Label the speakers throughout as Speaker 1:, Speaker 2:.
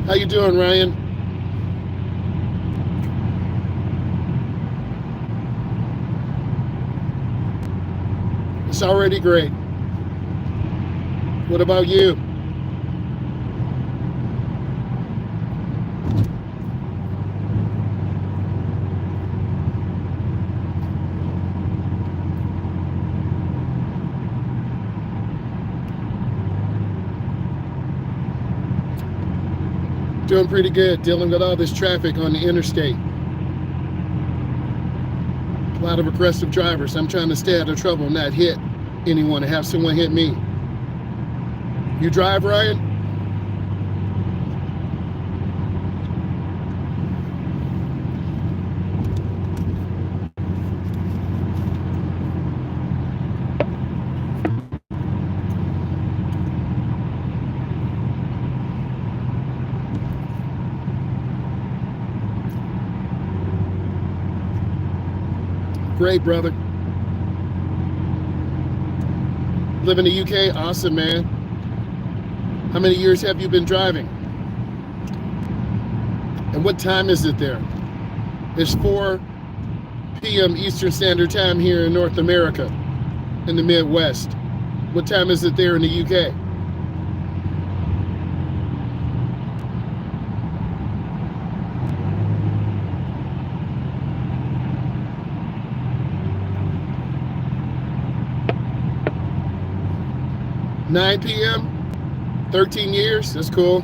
Speaker 1: How you doing, Ryan? It's already great. What about you? Doing pretty good, dealing with all this traffic on the interstate. A lot of aggressive drivers. I'm trying to stay out of trouble and not hit anyone and have someone hit me. You drive, Ryan? Great, brother. Live in the UK? Awesome, man. How many years have you been driving? And what time is it there? It's 4 p.m. Eastern Standard Time here in North America, in the Midwest. What time is it there in the UK? $9 p.m., 13 years, that's cool.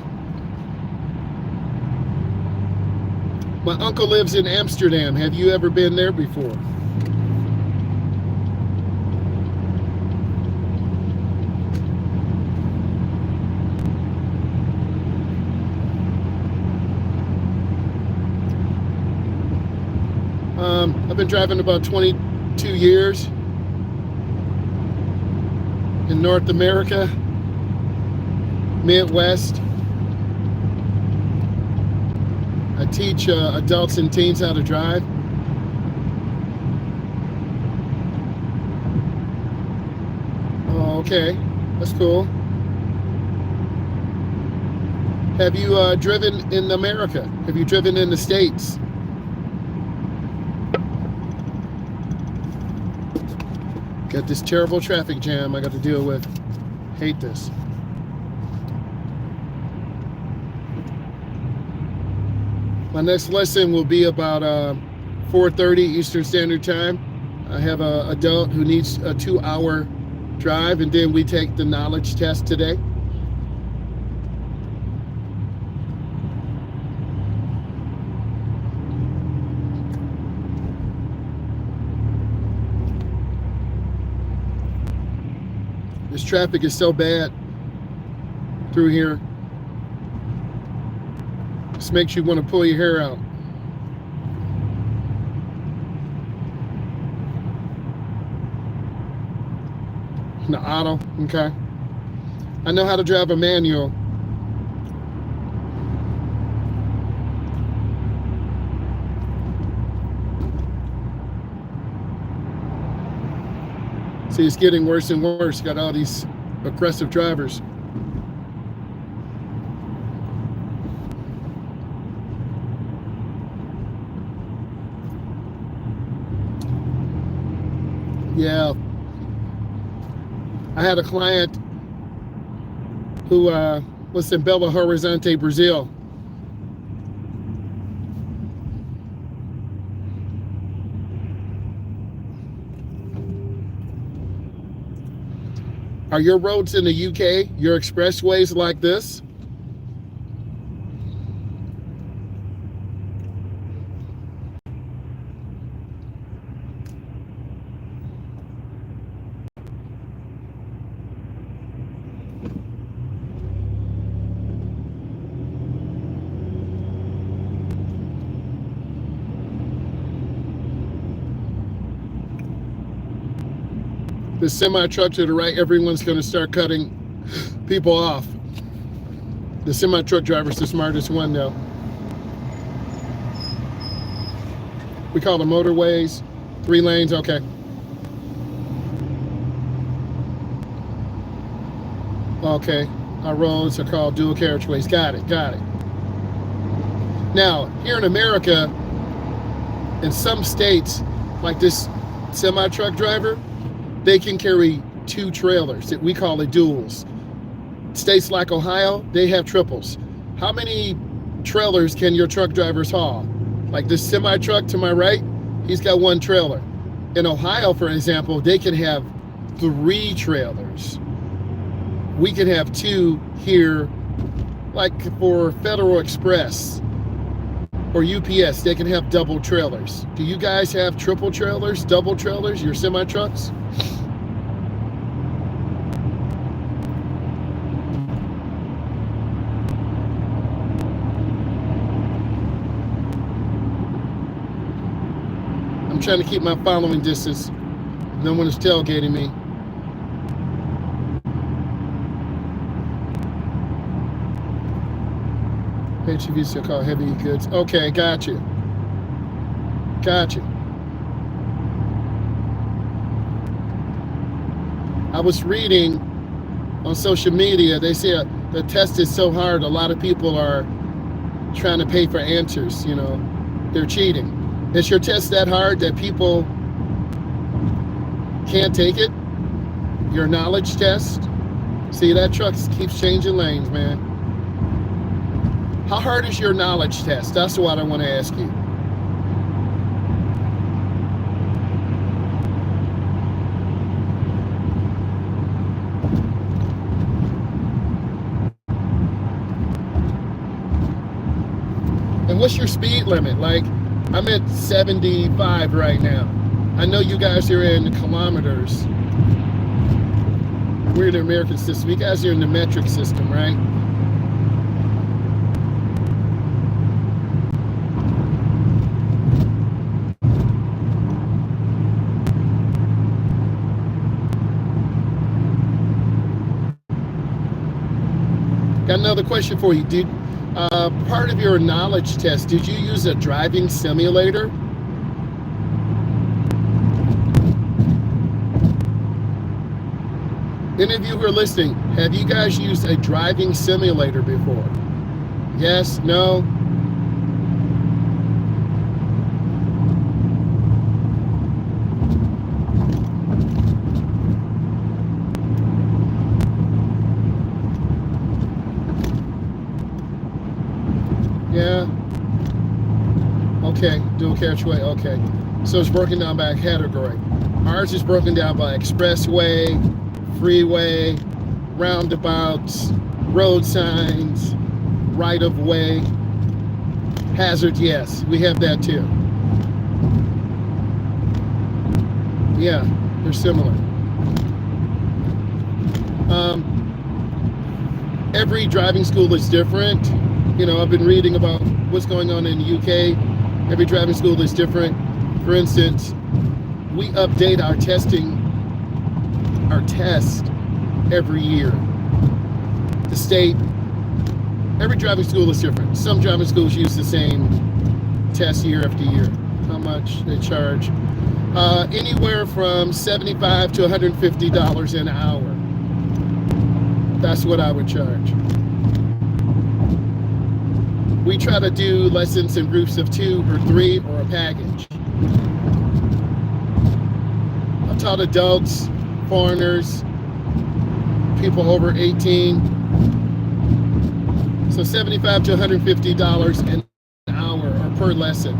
Speaker 1: My uncle lives in Amsterdam. Have you ever been there before? I've been driving about 22 years in North America, Midwest. I teach adults and teens how to drive. Oh, okay, that's cool. Have you driven in America? Have you driven in the States? Got this terrible traffic jam I got to deal with. Hate this. My next lesson will be about 4:30 Eastern Standard Time. I have an adult who needs a 2-hour drive, and then we take the knowledge test today. This traffic is so bad through here. This makes you want to pull your hair out. The auto, okay. I know how to drive a manual. See, it's getting worse and worse. Got all these aggressive drivers. Yeah. I had a client who was in Belo Horizonte, Brazil. Are your roads in the UK, your expressways like this? The semi truck to the right, everyone's going to start cutting people off. The semi truck driver's the smartest one, though. We call them motorways, 3 lanes, okay. Okay, our roads are called dual carriageways. Got it, got it. Now, here in America, in some states, like this semi-truck driver, they can carry 2 trailers. We call it duals. States like Ohio, they have triples. How many trailers can your truck drivers haul? Like this semi-truck to my right, he's got 1 trailer. In Ohio, for example, they can have 3 trailers. We can have 2 here, like for Federal Express or UPS, they can have double trailers. Do you guys have triple trailers, double trailers, your semi-trucks? I'm trying to keep my following distance. No one is tailgating me. HEVs still call heavy goods. Okay, got you. Got you. I was reading on social media, they say the test is so hard, a lot of people are trying to pay for answers, you know. They're cheating. Is your test that hard that people can't take it? Your knowledge test? See, that truck keeps changing lanes, man. How hard is your knowledge test? That's what I want to ask you. And what's your speed limit? Like, I'm at 75 right now. I know you guys are in kilometers. We're in the American system. You guys are in the metric system, right? Got another question for you. Part of your knowledge test, did you use a driving simulator? Any of you who are listening, have you guys used a driving simulator before? Yes? No? Yeah. Okay, dual carriageway, okay. So it's broken down by category. Ours is broken down by expressway, freeway, roundabouts, road signs, right of way, hazard, yes, we have that too. Yeah, they're similar. Every driving school is different. You know, I've been reading about what's going on in the UK. Every driving school is different. For instance, we update our test every year. The state, every driving school is different. Some driving schools use the same test year after year. How much they charge? Anywhere from $75 to $150 an hour. That's what I would charge. We try to do lessons in groups of 2 or 3 or a package. I've taught adults, foreigners, people over 18. So $75 to $150 an hour or per lesson.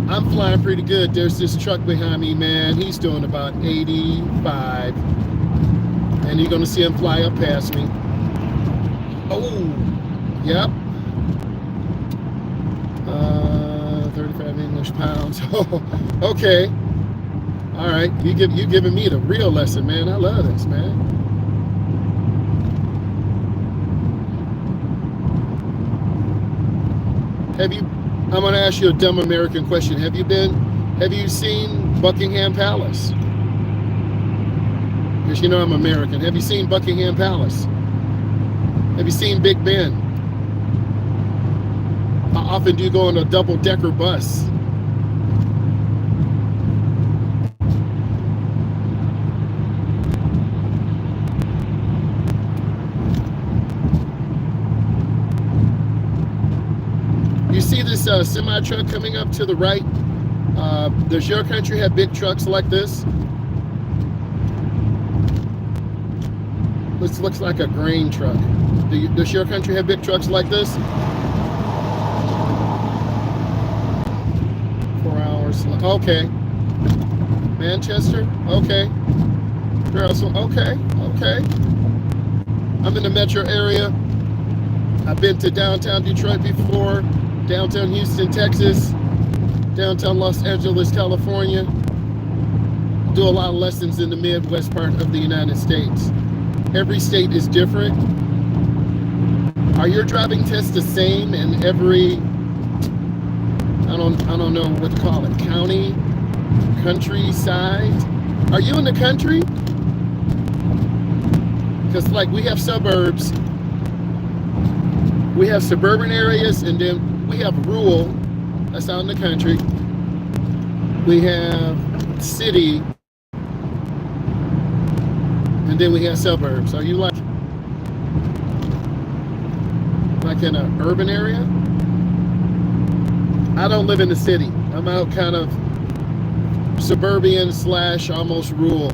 Speaker 1: I'm flying pretty good. There's this truck behind me, man. He's doing about 85. And you're gonna see him fly up past me. Oh, yep. 35 English pounds. Oh, okay. All right, you giving me the real lesson, man. I love this, man. I'm gonna ask you a dumb American question. Have you seen Buckingham Palace? Because you know I'm American. Have you seen Buckingham Palace? Have you seen Big Ben? How often do you go on a double-decker bus? semi truck coming up to the right. Does your country have big trucks like this? This looks like a grain truck. Does your country have big trucks like this? 4 hours. Okay. Manchester? Okay. Okay. Okay. I'm in the metro area. I've been to downtown Detroit before, downtown Houston, Texas, downtown Los Angeles, California. Do a lot of lessons in the Midwest part of the United States. Every state is different. Are your driving tests the same in every, I don't know what to call it, county, countryside? Are you in the country? Because like we have suburbs, we have suburban areas, and then we have rural, that's out in the country. We have city, and then we have suburbs. Are you like in an urban area? I don't live in the city. I'm out kind of suburban / almost rural.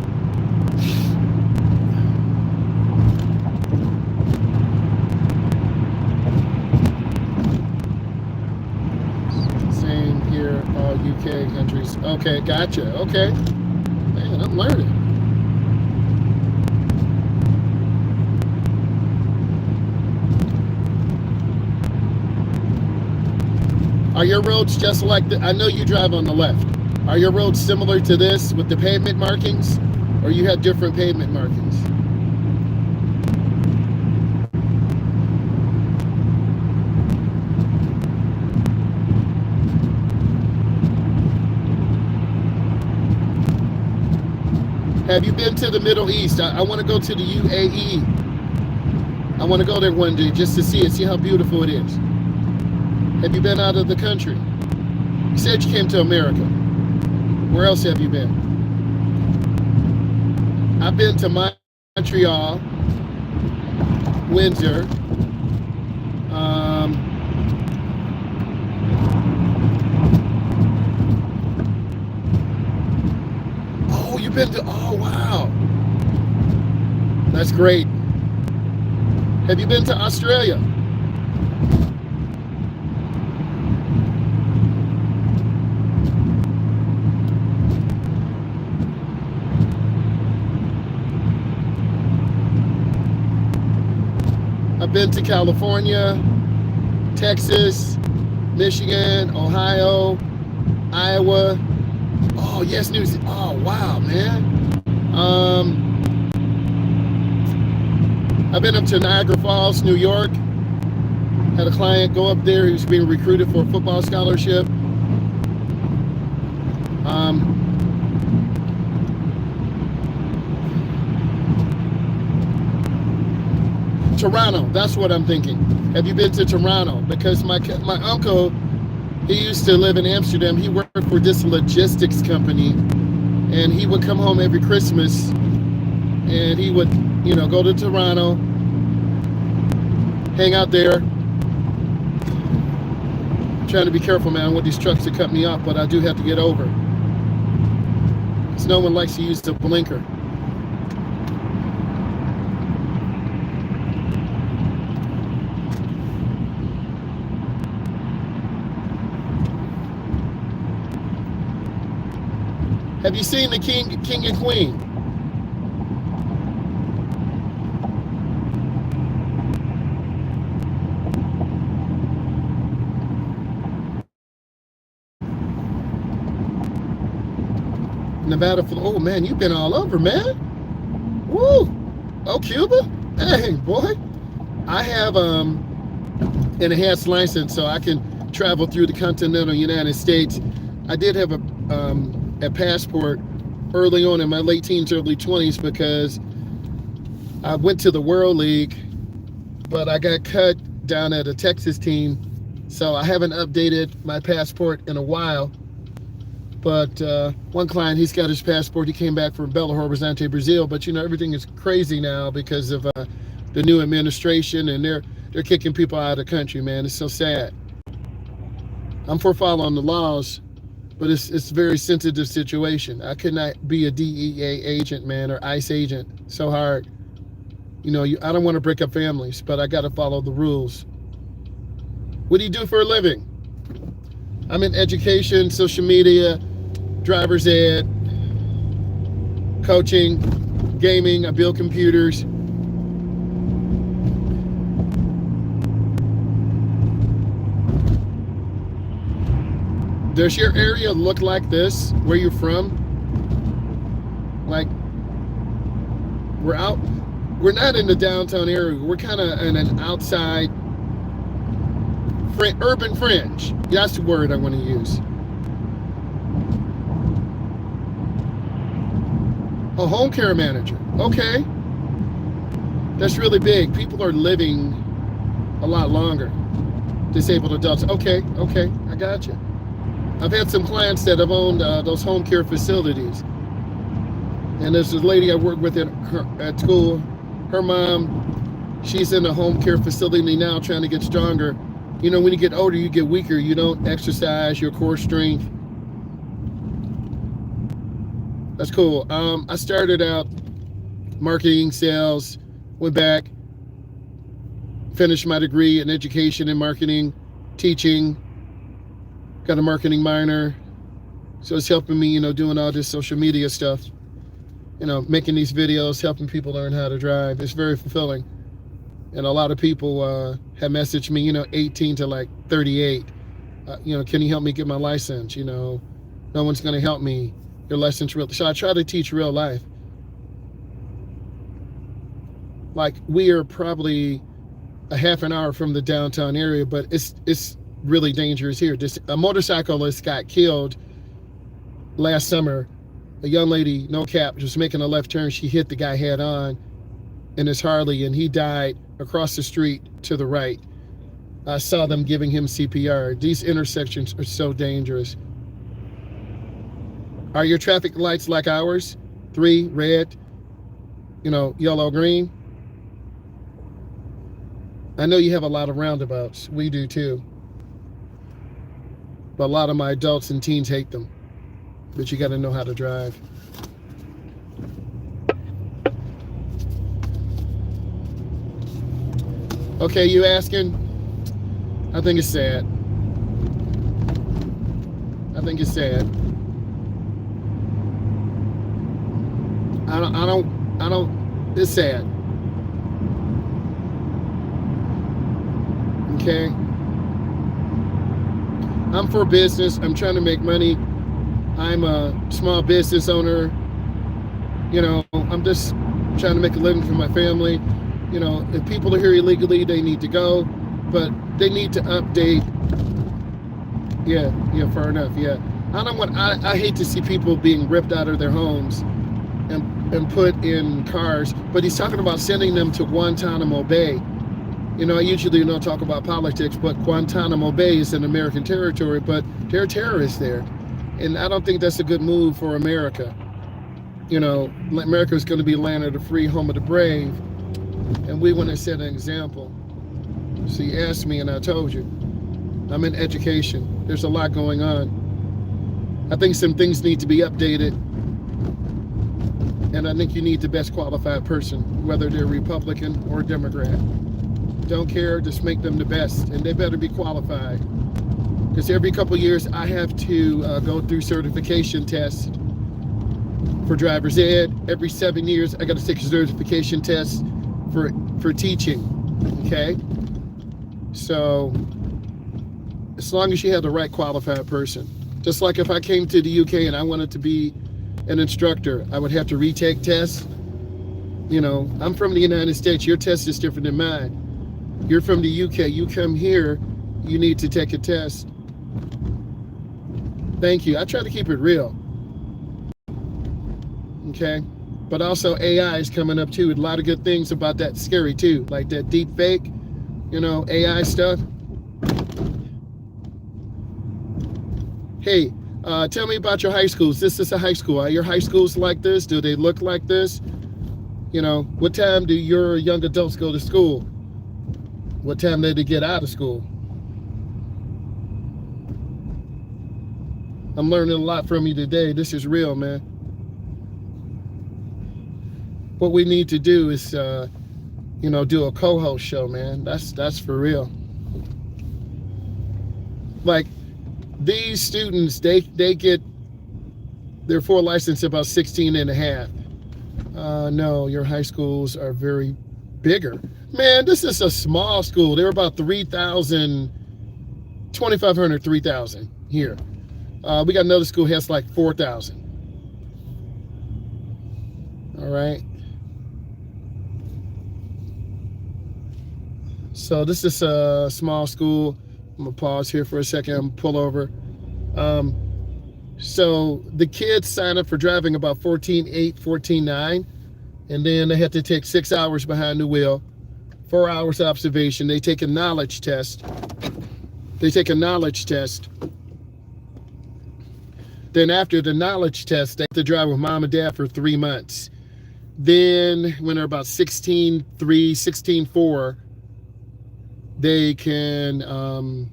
Speaker 1: Same here, all UK countries. Okay, gotcha. Okay. Man, I'm learning. Are your roads just like I know you drive on the left. Are your roads similar to this with the pavement markings, or you have different pavement markings? Have you been to the Middle East? I want to go to the UAE. I want to go there one day just to see it, see how beautiful it is. Have you been out of the country? You said you came to America. Where else have you been? I've been to Montreal, Windsor, oh, you've been to, oh, wow. That's great. Have you been to Australia? I've been to California, Texas, Michigan, Ohio, Iowa. Oh, yes, New Zealand. Oh, wow, man. I've been up to Niagara Falls, New York. Had a client go up there who's being recruited for a football scholarship. Toronto, that's what I'm thinking. Have you been to Toronto? Because my uncle, he used to live in Amsterdam. He worked for this logistics company, and he would come home every Christmas, and he would, go to Toronto, hang out there. I'm trying to be careful, man. I want these trucks to cut me off, but I do have to get over. Because no one likes to use the blinker. Have you seen the King and Queen? Nevada, oh man, you've been all over, man. Woo! Oh, Cuba? Hey, boy. I have an enhanced license, so I can travel through the continental United States. I did have a passport early on in my late teens, early 20s, because I went to the World League, but I got cut down at a Texas team, so I haven't updated my passport in a while. But one client, he's got his passport. He came back from Belo Horizonte, Brazil, but everything is crazy now because of the new administration, and they're kicking people out of the country, man. It's so sad. I'm for following the laws, but it's a very sensitive situation. I could not be a DEA agent, man, or ICE agent. So hard. I don't want to break up families, but I got to follow the rules. What do you do for a living? I'm in education, social media, driver's ed, coaching, gaming. I build computers. Does your area look like this where you're from? Like, we're not in the downtown area. We're kind of in an outside urban fringe. That's the word I want to use. A home care manager. Okay. That's really big. People are living a lot longer. Disabled adults. Okay, I got you. I've had some clients that have owned those home care facilities. And there's a lady I work with at school. Her mom, she's in a home care facility now trying to get stronger. When you get older, you get weaker. You don't exercise your core strength. That's cool. I started out marketing, sales, went back, finished my degree in education and marketing, teaching, got a marketing minor. So it's helping me, doing all this social media stuff, making these videos, helping people learn how to drive. It's very fulfilling. And a lot of people have messaged me, 18 to like 38. Can you help me get my license? No one's going to help me. Your license real. So I try to teach real life. Like, we are probably a half an hour from the downtown area, but it's really dangerous here. A motorcyclist got killed last summer. A young lady, no cap, just making a left turn. She hit the guy head on in his Harley, and he died across the street to the right. I saw them giving him CPR. These intersections are so dangerous. Are your traffic lights like ours? 3, red, yellow, green? I know you have a lot of roundabouts. We do too. But a lot of my adults and teens hate them. But you got to know how to drive. Okay, you asking? I think it's sad. I don't, it's sad. Okay? I'm for business. I'm trying to make money. I'm a small business owner. I'm just trying to make a living for my family. If people are here illegally, they need to go, but they need to update. Yeah, fair enough. Yeah. I hate to see people being ripped out of their homes and put in cars, but he's talking about sending them to Guantanamo Bay. I usually don't talk about politics, but Guantanamo Bay is in American territory, but there are terrorists there. And I don't think that's a good move for America. America is going to be land of the free, home of the brave. And we want to set an example. So you asked me and I told you. I'm in education. There's a lot going on. I think some things need to be updated. And I think you need the best qualified person, whether they're Republican or Democrat. Don't care, just make them the best. And they better be qualified. Because every couple of years I have to go through certification tests for driver's ed. Every 7 years I got to take a certification test for teaching. Okay? So as long as you have the right qualified person. Just like if I came to the UK and I wanted to be an instructor, I would have to retake tests. I'm from the United States. Your test is different than mine. You're from the UK. You come here, you need to take a test. Thank you. I try to keep it real. Okay? But also AI is coming up too. A lot of good things about that. Scary too. Like that deep fake, AI stuff. Hey, tell me about your high schools. This is a high school. Are your high schools like this? Do they look like this? What time do your young adults go to school? What time do they get out of school? I'm learning a lot from you today. This is real, man. What we need to do is, do a co-host show, man. That's for real. Like these students, they get their full license about 16 and a half. No, your high schools are very bigger. Man, this is a small school. They're about 3,000, 2,500, 3,000 here. We got another school has like 4,000. All right. So this is a small school. I'm gonna pause here for a second. I'm gonna pull over. So the kids sign up for driving about 14.8, 14.9, and then they have to take 6 hours behind the wheel, 4 hours observation. They take a knowledge test. Then after the knowledge test, they have to drive with mom and dad for 3 months. Then when they're about 16.3, 16.4, they can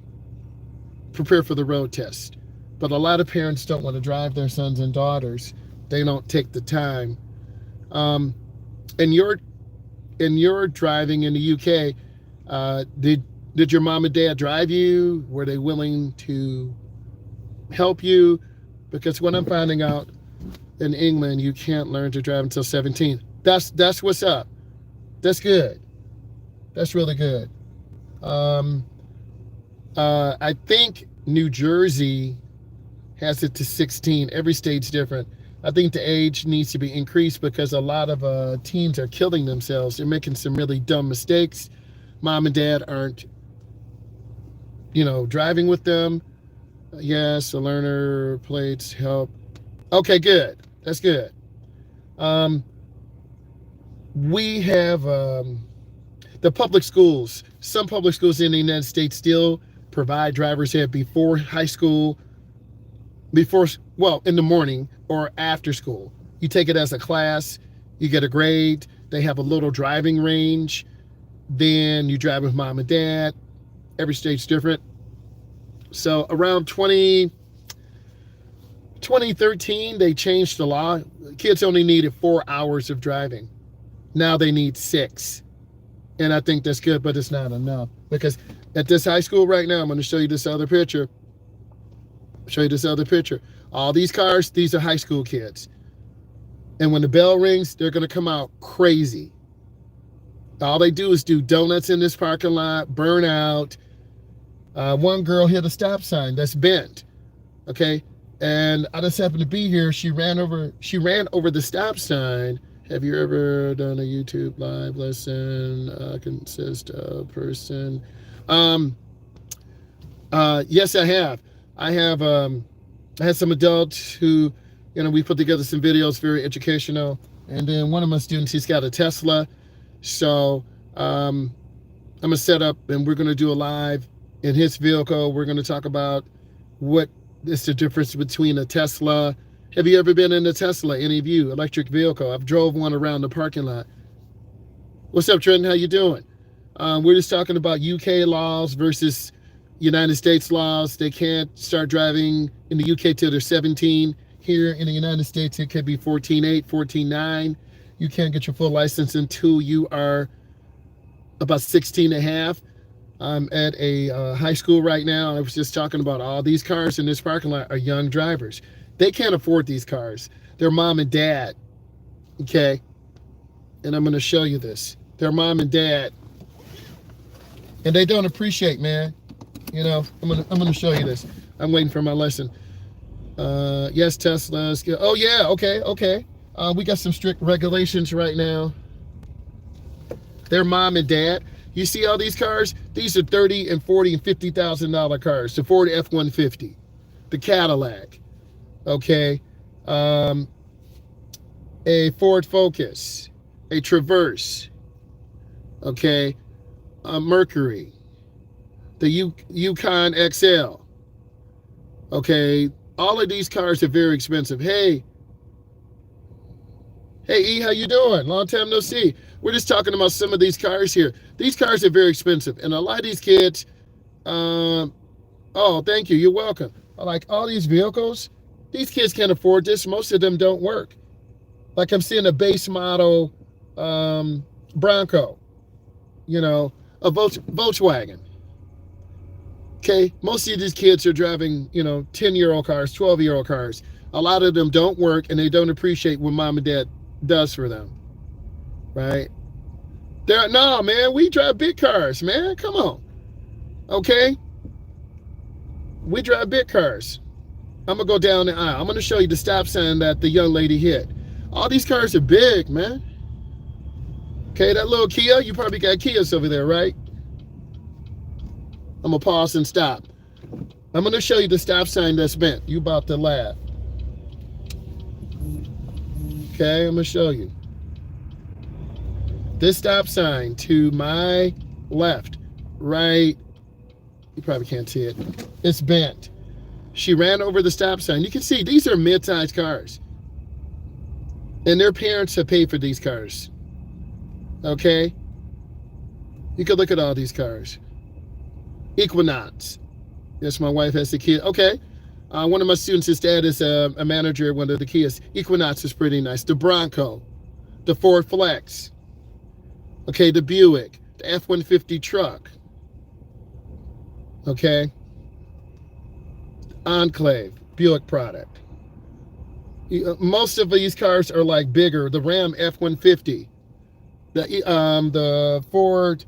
Speaker 1: prepare for the road test. But a lot of parents don't want to drive their sons and daughters. They don't take the time. And you're driving in the UK, did your mom and dad drive you? Were they willing to help you? Because what I'm finding out in England, you can't learn to drive until 17. That's what's up. That's good. That's really good. I think New Jersey has it to 16. Every state's different. I think the age needs to be increased because a lot of teens are killing themselves. They're making some really dumb mistakes. Mom and dad aren't, driving with them. Yes, the learner plates help. Okay, good. That's good. We have the public schools. Some public schools in the United States still provide driver's ed before high school, in the morning or after school. You take it as a class, you get a grade, they have a little driving range, then you drive with mom and dad. Every state's different. So around 2013, they changed the law. Kids only needed 4 hours of driving. Now they need 6. And I think that's good, but it's not enough. Because at this high school right now, I'm going to show you this other picture. All these cars, these are high school kids. And when the bell rings, they're going to come out crazy. All they do is do donuts in this parking lot, burn out. One girl hit a stop sign that's bent. Okay. And I just happened to be here. She ran over the stop sign. Have you ever done a YouTube live lesson? Consist of person? Yes, I have. I had some adults who, we put together some videos, very educational. And then one of my students, he's got a Tesla. So I'm going to set up and we're going to do a live in his vehicle. We're going to talk about what is the difference between a Tesla. Have you ever been in a Tesla, any of you? Electric vehicle. I've drove one around the parking lot. What's up, Trenton? How you doing? We're just talking about UK laws versus United States laws. They can't start driving in the UK till they're 17. Here in the United States, it could be 14.8, 14.9. You can't get your full license until you are about 16 and a half. I'm at a high school right now. I was just talking about all these cars in this parking lot are young drivers. They can't afford these cars. They're mom and dad, okay? And I'm going to show you this. They're mom and dad. And they don't appreciate, man. I'm gonna show you this. I'm waiting for my lesson. Yes, Tesla's. Oh yeah, okay. We got some strict regulations right now. They're mom and dad. You see all these cars? These are $30,000 and $40,000 and $50,000 cars. The Ford F-150, the Cadillac, okay, a Ford Focus, a Traverse, okay, a Mercury, the Yukon XL. Okay, all of these cars are very expensive. Hey, E, how you doing? Long time no see. We're just talking about some of these cars here. These cars are very expensive, and a lot of these kids. Oh, thank you. You're welcome. like all these vehicles, these kids can't afford this. Most of them don't work. Like I'm seeing a base model Bronco, you know, a Volkswagen. Okay, most of these kids are driving, 10-year-old cars, 12-year-old cars. A lot of them don't work and they don't appreciate what mom and dad does for them, right? No, man, we drive big cars, man. Come on, okay? We drive big cars. I'm gonna go down the aisle. I'm gonna show you the stop sign that the young lady hit. All these cars are big, man. Okay, that little Kia, you probably got Kias over there, right? I'm gonna pause and stop. I'm gonna show you the stop sign that's bent. You about to laugh. Okay, I'm gonna show you. This stop sign to my left, right, you probably can't see it. It's bent. She ran over the stop sign. You can see these are mid-sized cars. And their parents have paid for these cars. Okay? You can look at all these cars. Equinox. Yes, my wife has the kid. Okay. One of my students, his dad is a manager at one of the Kias. Equinox is pretty nice. The Bronco. The Ford Flex. Okay, the Buick. The F-150 truck. Okay. Enclave. Buick product. Most of these cars are like bigger. The Ram F-150. The Ford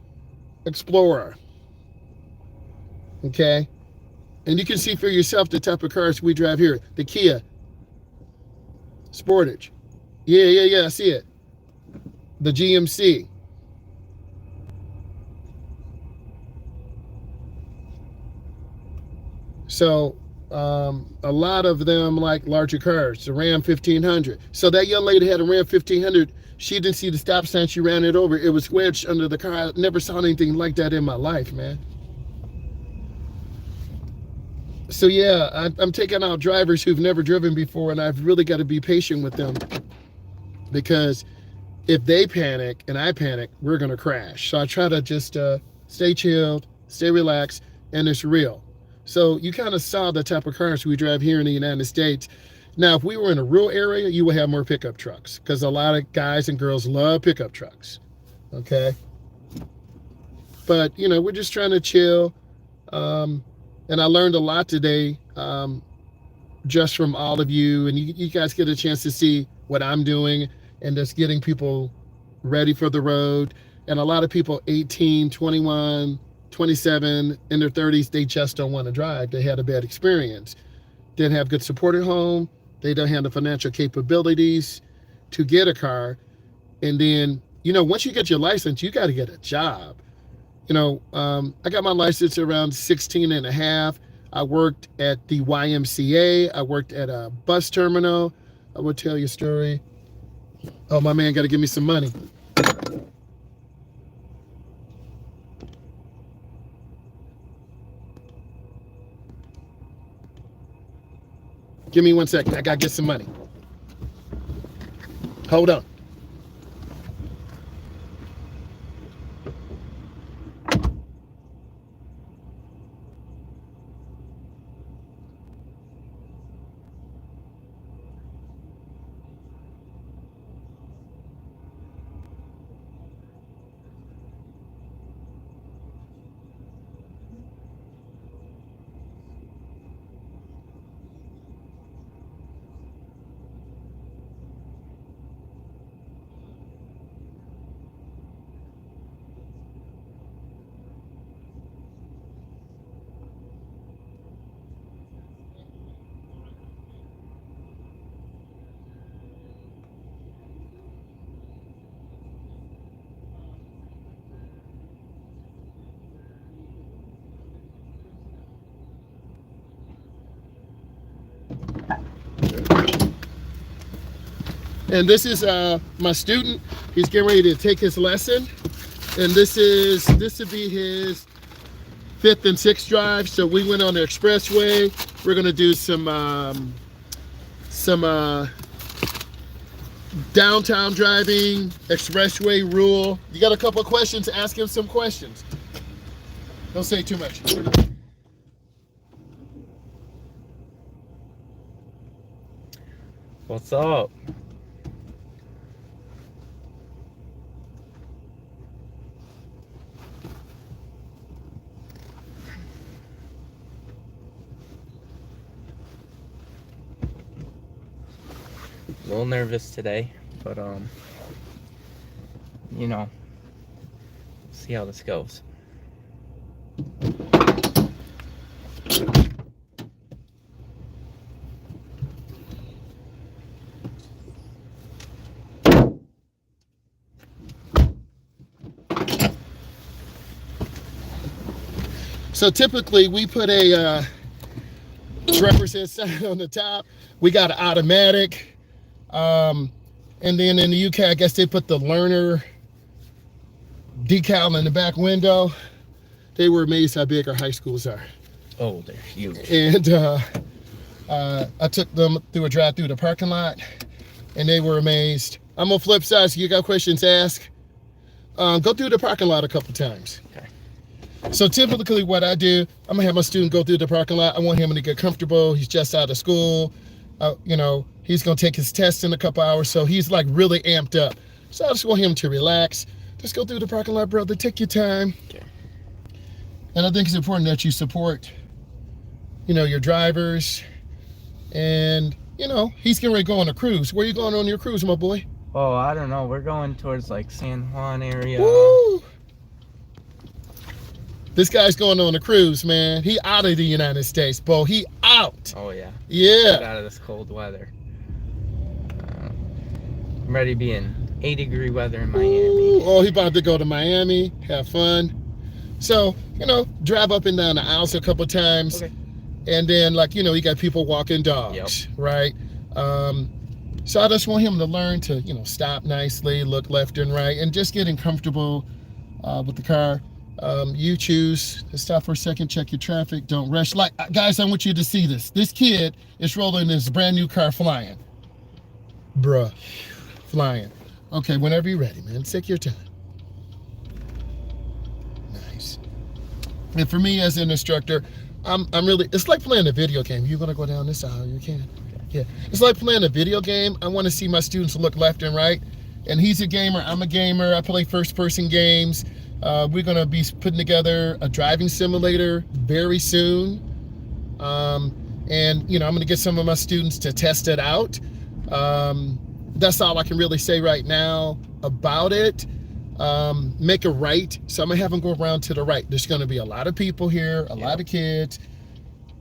Speaker 1: Explorer. Okay. And you can see for yourself the type of cars we drive here. The Kia Sportage. Yeah, I see it. The GMC. So a lot of them like larger cars. The Ram 1500. So that young lady had a Ram 1500. She didn't see the stop sign. She ran it over. It was wedged under the car. I never saw anything like that in my life, man. So yeah, I'm taking out drivers who've never driven before, and I've really got to be patient with them, because if they panic and I panic, we're going to crash. So I try to just stay chilled, stay relaxed, and it's real. So you kind of saw the type of cars we drive here in the United States. Now, if we were in a rural area, you would have more pickup trucks, because a lot of guys and girls love pickup trucks, okay? But, we're just trying to chill. And I learned a lot today just from all of you. And you guys get a chance to see what I'm doing and just getting people ready for the road. And a lot of people 18, 21, 27, in their 30s, they just don't want to drive. They had a bad experience. Didn't have good support at home. They don't have the financial capabilities to get a car. And then, once you get your license, you got to get a job. I got my license around 16 and a half. I worked at the YMCA. I worked at a bus terminal. I will tell you a story. Oh, my man got to give me some money. Give me 1 second. I got to get some money. Hold on. And this is my student. He's getting ready to take his lesson. And this would be his 5th and 6th drive. So we went on the expressway. We're gonna do some downtown driving, expressway rule. You got a couple of questions? Ask him some questions. Don't say too much.
Speaker 2: What's up? A little nervous today, but you know, see how this goes.
Speaker 1: So typically we put a represent sign on the top. We got an automatic. And then in the UK, I guess they put the learner decal in the back window. They were amazed how big our high schools are.
Speaker 2: Oh, they're huge.
Speaker 1: And I took them through a drive through the parking lot, and they were amazed. I'm on flip side, so you got questions, ask. Go through the parking lot a couple times.
Speaker 2: Okay.
Speaker 1: So typically what I do, I'm gonna have my student go through the parking lot. I want him to get comfortable. He's just out of school. You know, he's gonna take his test in a couple hours, so he's like really amped up. So I just want him to relax. Just go through the parking lot, brother. Take your time.
Speaker 2: Okay.
Speaker 1: And I think it's important that you support, you know, your drivers. And, you know, he's getting ready to go on a cruise. Where are you going on your cruise, my boy?
Speaker 2: Oh, I don't know. We're going towards like San Juan area.
Speaker 1: Woo! This guy's going on a cruise, man. He out of the United States, bro. He out.
Speaker 2: Oh yeah.
Speaker 1: Yeah.
Speaker 2: Get out of this cold weather. I'm ready to be in 80-degree weather in Miami.
Speaker 1: Ooh. Oh, he about to go to Miami, have fun. So, you know, drive up and down the aisles a couple times.
Speaker 2: Okay.
Speaker 1: And then, like, you know, you got people walking dogs, right? So I just want him to learn to, you know, stop nicely, look left and right, and just getting comfortable with the car. You choose to stop for a second, check your traffic, don't rush. Like, guys, I want you to see this. This kid is rolling this brand new car flying. Bruh, flying. Okay, whenever you're ready, man, take your time. Nice. And for me as an instructor, I'm really, it's like playing a video game. You're gonna go down this aisle, you can. Yeah, it's like playing a video game. I wanna see my students look left and right. And he's a gamer, I'm a gamer. I play first person games. We're gonna be putting together a driving simulator very soon. And you know, I'm gonna get some of my students to test it out. That's all I can really say right now about it. Make a right. So I'm gonna have them go around to the right. There's gonna be a lot of people here, a lot of kids.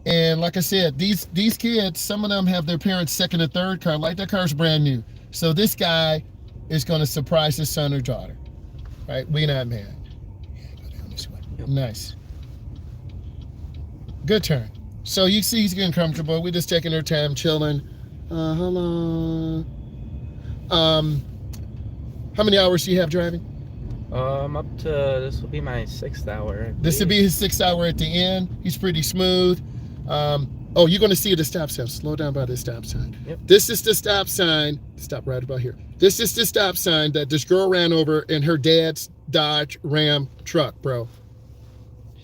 Speaker 1: And like I said, these kids, some of them have their parents' second or third car, like their car's brand new. So this guy is gonna surprise his son or daughter, right? We not mad. Yeah, go down this way. Yep. Nice. Good turn. So you see he's getting comfortable. We're just taking our time, chilling. Hold on. How many hours do you have driving?
Speaker 2: Up to, this will be my 6th hour.
Speaker 1: This will be his 6th hour at the end. He's pretty smooth. Oh, you're going to see the stop sign. Slow down by the stop sign.
Speaker 2: Yep.
Speaker 1: This is the stop sign. Stop right about here. This is the stop sign that this girl ran over in her dad's Dodge Ram truck, bro.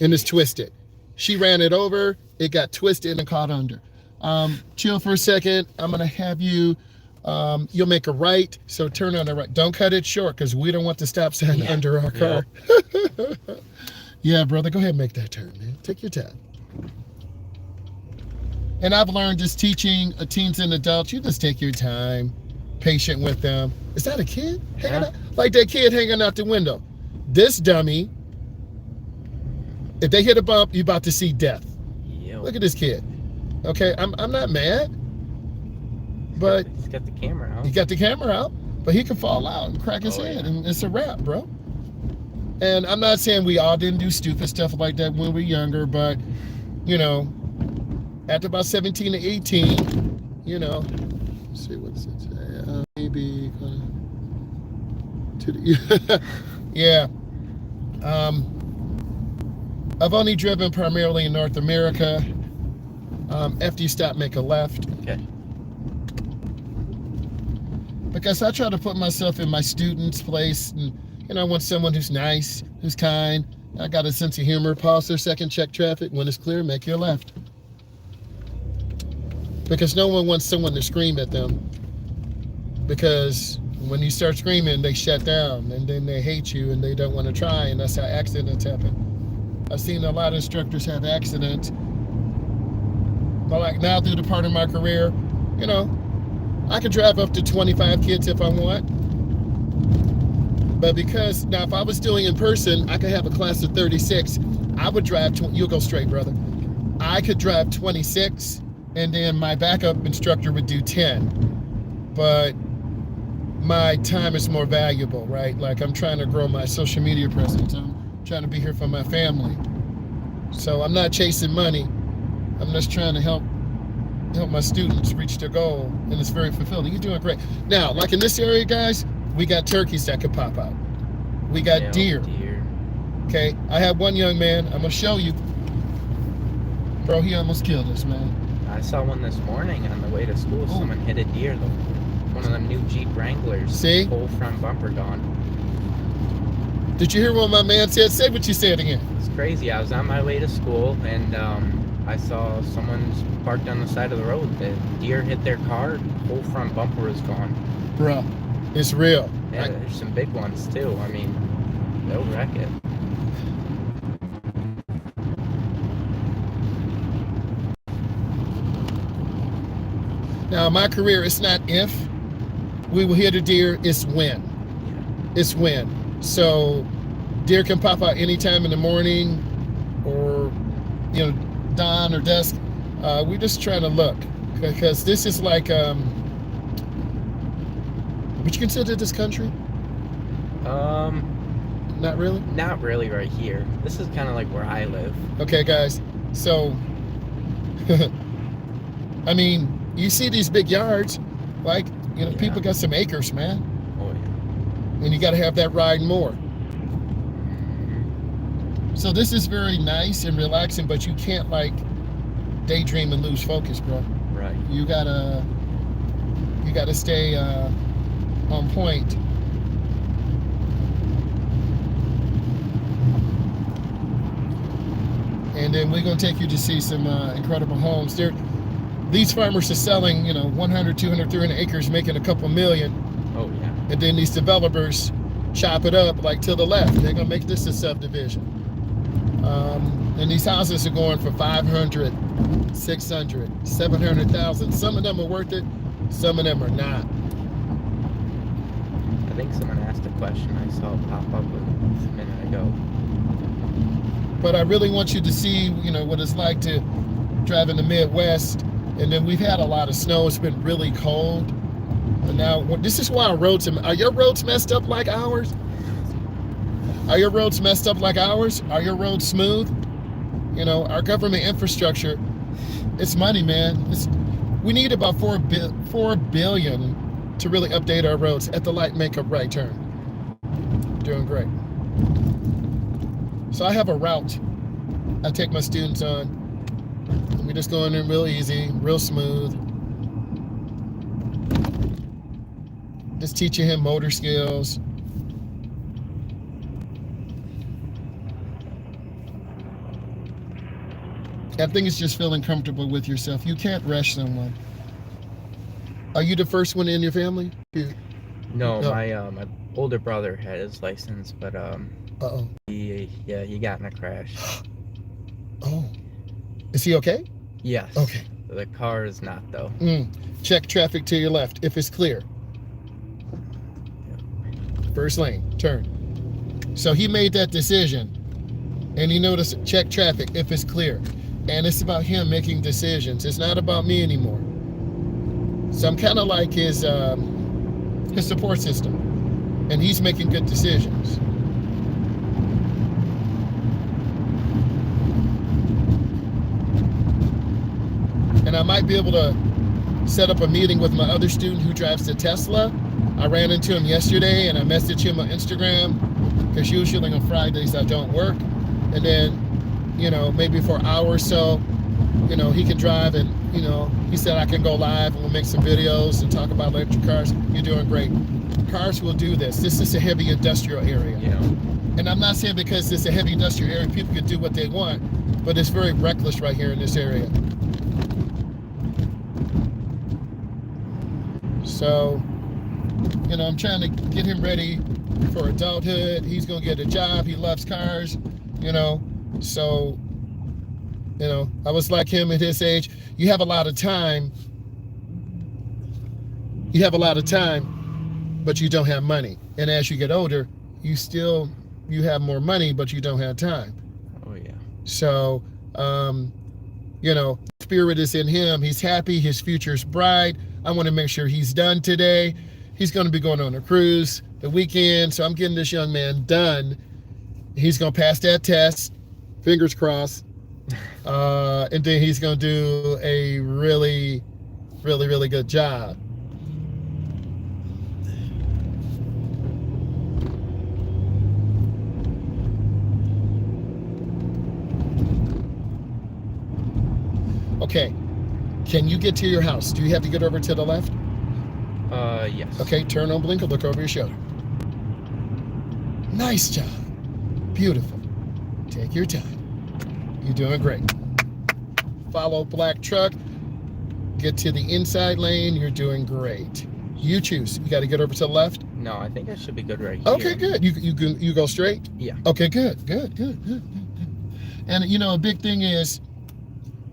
Speaker 1: And it's twisted. She ran it over. It got twisted and caught under. Chill for a second. I'm going to have you, you'll make a right. So turn on the right. Don't cut it short because we don't want the stop sign under our car. Yeah, brother, go ahead and make that turn, man. Take your time. And I've learned just teaching teens and adults, you just take your time, patient with them. Is that a kid hanging out? Like that kid hanging out the window. This dummy, if they hit a bump, you're about to see death.
Speaker 2: Yo.
Speaker 1: Look at this kid. Okay, I'm not mad, but
Speaker 2: he's got the camera out.
Speaker 1: he got the camera out, but he can fall out and crack his head, and it's a wrap, bro. And I'm not saying we all didn't do stupid stuff like that when we were younger, but you know, after about 17 to 18, you know, let's see what's it say. Maybe to the yeah. I've only driven primarily in North America. After you stop, make a left.
Speaker 2: Okay.
Speaker 1: Because I try to put myself in my student's place, and you know, I want someone who's nice, who's kind. I got a sense of humor. Pause for a second, check traffic. When it's clear, make your left. Because no one wants someone to scream at them because when you start screaming, they shut down, and then they hate you and they don't want to try, and that's how accidents happen. I've seen a lot of instructors have accidents, but like now through the part of my career, you know, I could drive up to 25 kids if I want. But because now if I was doing in person, I could have a class of 36. I would drive, you'll go straight, brother. I could drive 26, and then my backup instructor would do 10. But my time is more valuable, right? Like I'm trying to grow my social media presence. I'm trying to be here for my family. So I'm not chasing money. I'm just trying to help my students reach their goal, and it's very fulfilling. You're doing great. Now, like in this area, guys, we got turkeys that could pop out. We got deer. Okay, I have one young man. I'm gonna show you. Bro, he almost killed us, man.
Speaker 2: I saw one this morning on the way to school.
Speaker 1: Ooh.
Speaker 2: Someone hit a deer, though. One of them new Jeep Wranglers.
Speaker 1: See?
Speaker 2: Whole front bumper gone.
Speaker 1: Did you hear what my man said? Say what you said again.
Speaker 2: It's crazy. I was on my way to school, and I saw someone parked on the side of the road. The deer hit their car. Whole front bumper is gone.
Speaker 1: Bro, it's real.
Speaker 2: Yeah, there's some big ones, too. I mean, they'll wreck it.
Speaker 1: Now, my career, it's not if we will hit a deer, it's when. It's when. So, deer can pop out anytime in the morning or, you know, dawn or dusk. We're just trying to look, because this is like, would you consider this country? Not really?
Speaker 2: Not really right here. This is kind of like where I live.
Speaker 1: Okay, guys. So, I mean, you see these big yards, like, you know, people got some acres, man.
Speaker 2: Oh, yeah.
Speaker 1: And you got to have that ride more. So this is very nice and relaxing, but you can't, like, daydream and lose focus, bro.
Speaker 2: Right.
Speaker 1: You gotta stay on point. And then we're gonna take you to see some incredible homes. These farmers are selling, you know, 100, 200, 300 acres, making a couple million.
Speaker 2: Oh, yeah.
Speaker 1: And then these developers chop it up like to the left. They're gonna make this a subdivision. And these houses are going for 500, 600, 700,000. Some of them are worth it, some of them are not.
Speaker 2: I think someone asked a question I saw pop up a minute ago.
Speaker 1: But I really want you to see, you know, what it's like to drive in the Midwest. And then we've had a lot of snow. It's been really cold. And now, this is why our roads are your roads messed up like ours? Are your roads messed up like ours? Are your roads smooth? You know, our government infrastructure, it's money, man. We need about $4 billion to really update our roads. At the light, make a right turn. Doing great. So I have a route I take my students on. We just go in there real easy, real smooth. Just teaching him motor skills. I think it's just feeling comfortable with yourself. You can't rush someone. Are you the first one in your family?
Speaker 2: No, my older brother had his license, but he got in a crash.
Speaker 1: Oh, is he okay?
Speaker 2: Yes.
Speaker 1: Okay.
Speaker 2: The car is not, though.
Speaker 1: Check traffic to your left if it's clear. First lane, turn. So he made that decision, and he noticed check traffic if it's clear. And it's about him making decisions. It's not about me anymore. So I'm kind of like his support system, and he's making good decisions. And I might be able to set up a meeting with my other student who drives the Tesla. I ran into him yesterday, and I messaged him on Instagram, because usually on Fridays I don't work. And then, you know, maybe for an hour or so, you know, he can drive, and, you know, he said I can go live and we'll make some videos and talk about electric cars. You're doing great. Cars will do this. This is a heavy industrial area.
Speaker 2: Yeah.
Speaker 1: And I'm not saying because it's a heavy industrial area, people can do what they want, but it's very reckless right here in this area. So I'm trying to get him ready for adulthood. He's gonna get a job. He loves cars, so I was like him at his age. You have a lot of time, but you don't have money. And as you get older, you have more money, but you don't have time.
Speaker 2: Oh yeah.
Speaker 1: So spirit is in him. He's happy. His future's bright. I want to make sure he's done today. He's going to be going on a cruise the weekend, so I'm getting this young man done. He's going to pass that test, fingers crossed, and then he's going to do a really, really, really good job. Okay, can you get to your house? Do you have to get over to the left?
Speaker 2: Yes.
Speaker 1: Okay, turn on blinker, look over your shoulder. Nice job. Beautiful. Take your time. You're doing great. Follow black truck. Get to the inside lane. You're doing great. You choose. You got to get over to the left?
Speaker 2: No, I think I should be good right here.
Speaker 1: Okay, good. You go straight?
Speaker 2: Yeah.
Speaker 1: Okay, good. And a big thing is,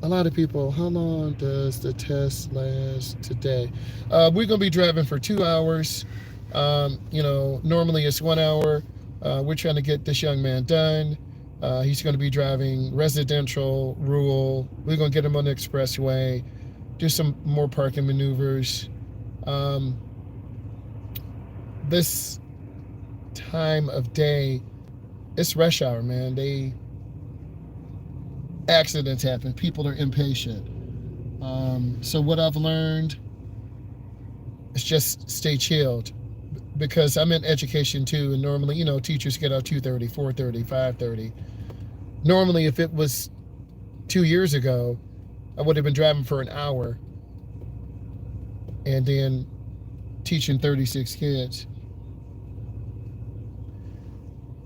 Speaker 1: a lot of people, how long does the test last today? We're going to be driving for 2 hours. Normally it's 1 hour. We're trying to get this young man done. He's going to be driving residential, rural. We're going to get him on the expressway, do some more parking maneuvers. This time of day, it's rush hour, man. Accidents happen. People are impatient. So what I've learned is just stay chilled, because I'm in education too, and normally, teachers get out 2:30, 4:30, 5:30. Normally, if it was 2 years ago, I would have been driving for an hour and then teaching 36 kids.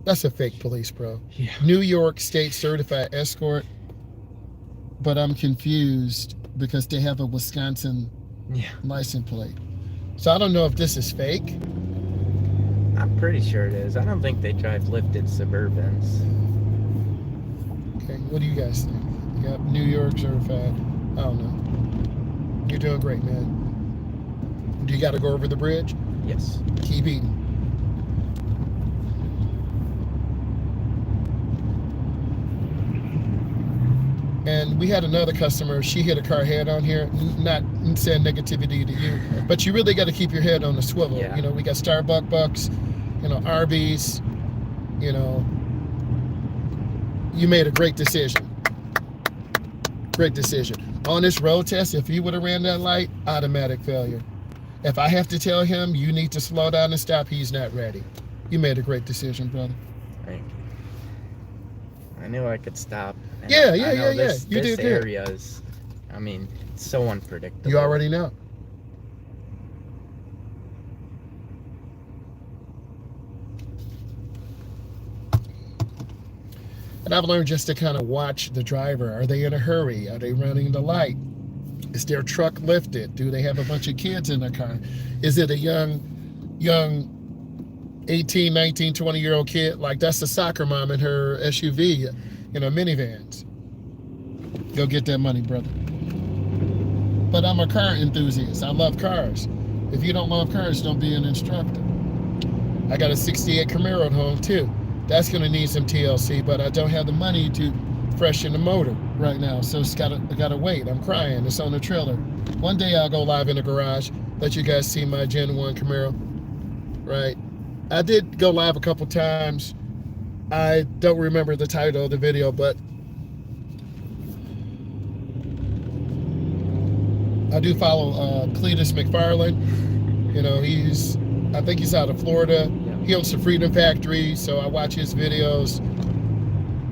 Speaker 1: That's a fake police, bro.
Speaker 2: Yeah.
Speaker 1: New York State certified escort. But I'm confused because they have a Wisconsin license plate. So I don't know if this is fake.
Speaker 2: I'm pretty sure it is. I don't think they drive lifted Suburbans.
Speaker 1: Okay, what do you guys think? You got New York certified? I don't know. You're doing great, man. Do you got to go over the bridge?
Speaker 2: Yes.
Speaker 1: Keep eating. And we had another customer, she hit a car head on here, not saying negativity to you, but you really got to keep your head on the swivel.
Speaker 2: Yeah.
Speaker 1: We got Starbucks bucks, Arby's, you made a great decision. Great decision. On this road test, if he would have ran that light, automatic failure. If I have to tell him you need to slow down and stop, he's not ready. You made a great decision, brother.
Speaker 2: Thank you. I knew I could stop. And
Speaker 1: Yeah.
Speaker 2: This
Speaker 1: You did good.
Speaker 2: area is, it's so unpredictable.
Speaker 1: You already know. And I've learned just to kind of watch the driver. Are they in a hurry? Are they running the light? Is their truck lifted? Do they have a bunch of kids in their car? Is it a young 18, 19, 20-year-old kid? Like, that's the soccer mom in her SUV, minivans. Go get that money, brother. But I'm a car enthusiast. I love cars. If you don't love cars, don't be an instructor. I got a 68 Camaro at home too. That's gonna need some TLC, but I don't have the money to freshen the motor right now. So I gotta wait. I'm crying. It's on the trailer. One day I'll go live in the garage, let you guys see my Gen 1 Camaro. Right? I did go live a couple times. I don't remember the title of the video, but I do follow Cletus McFarland. I think he's out of Florida. He owns the Freedom Factory, so I watch his videos.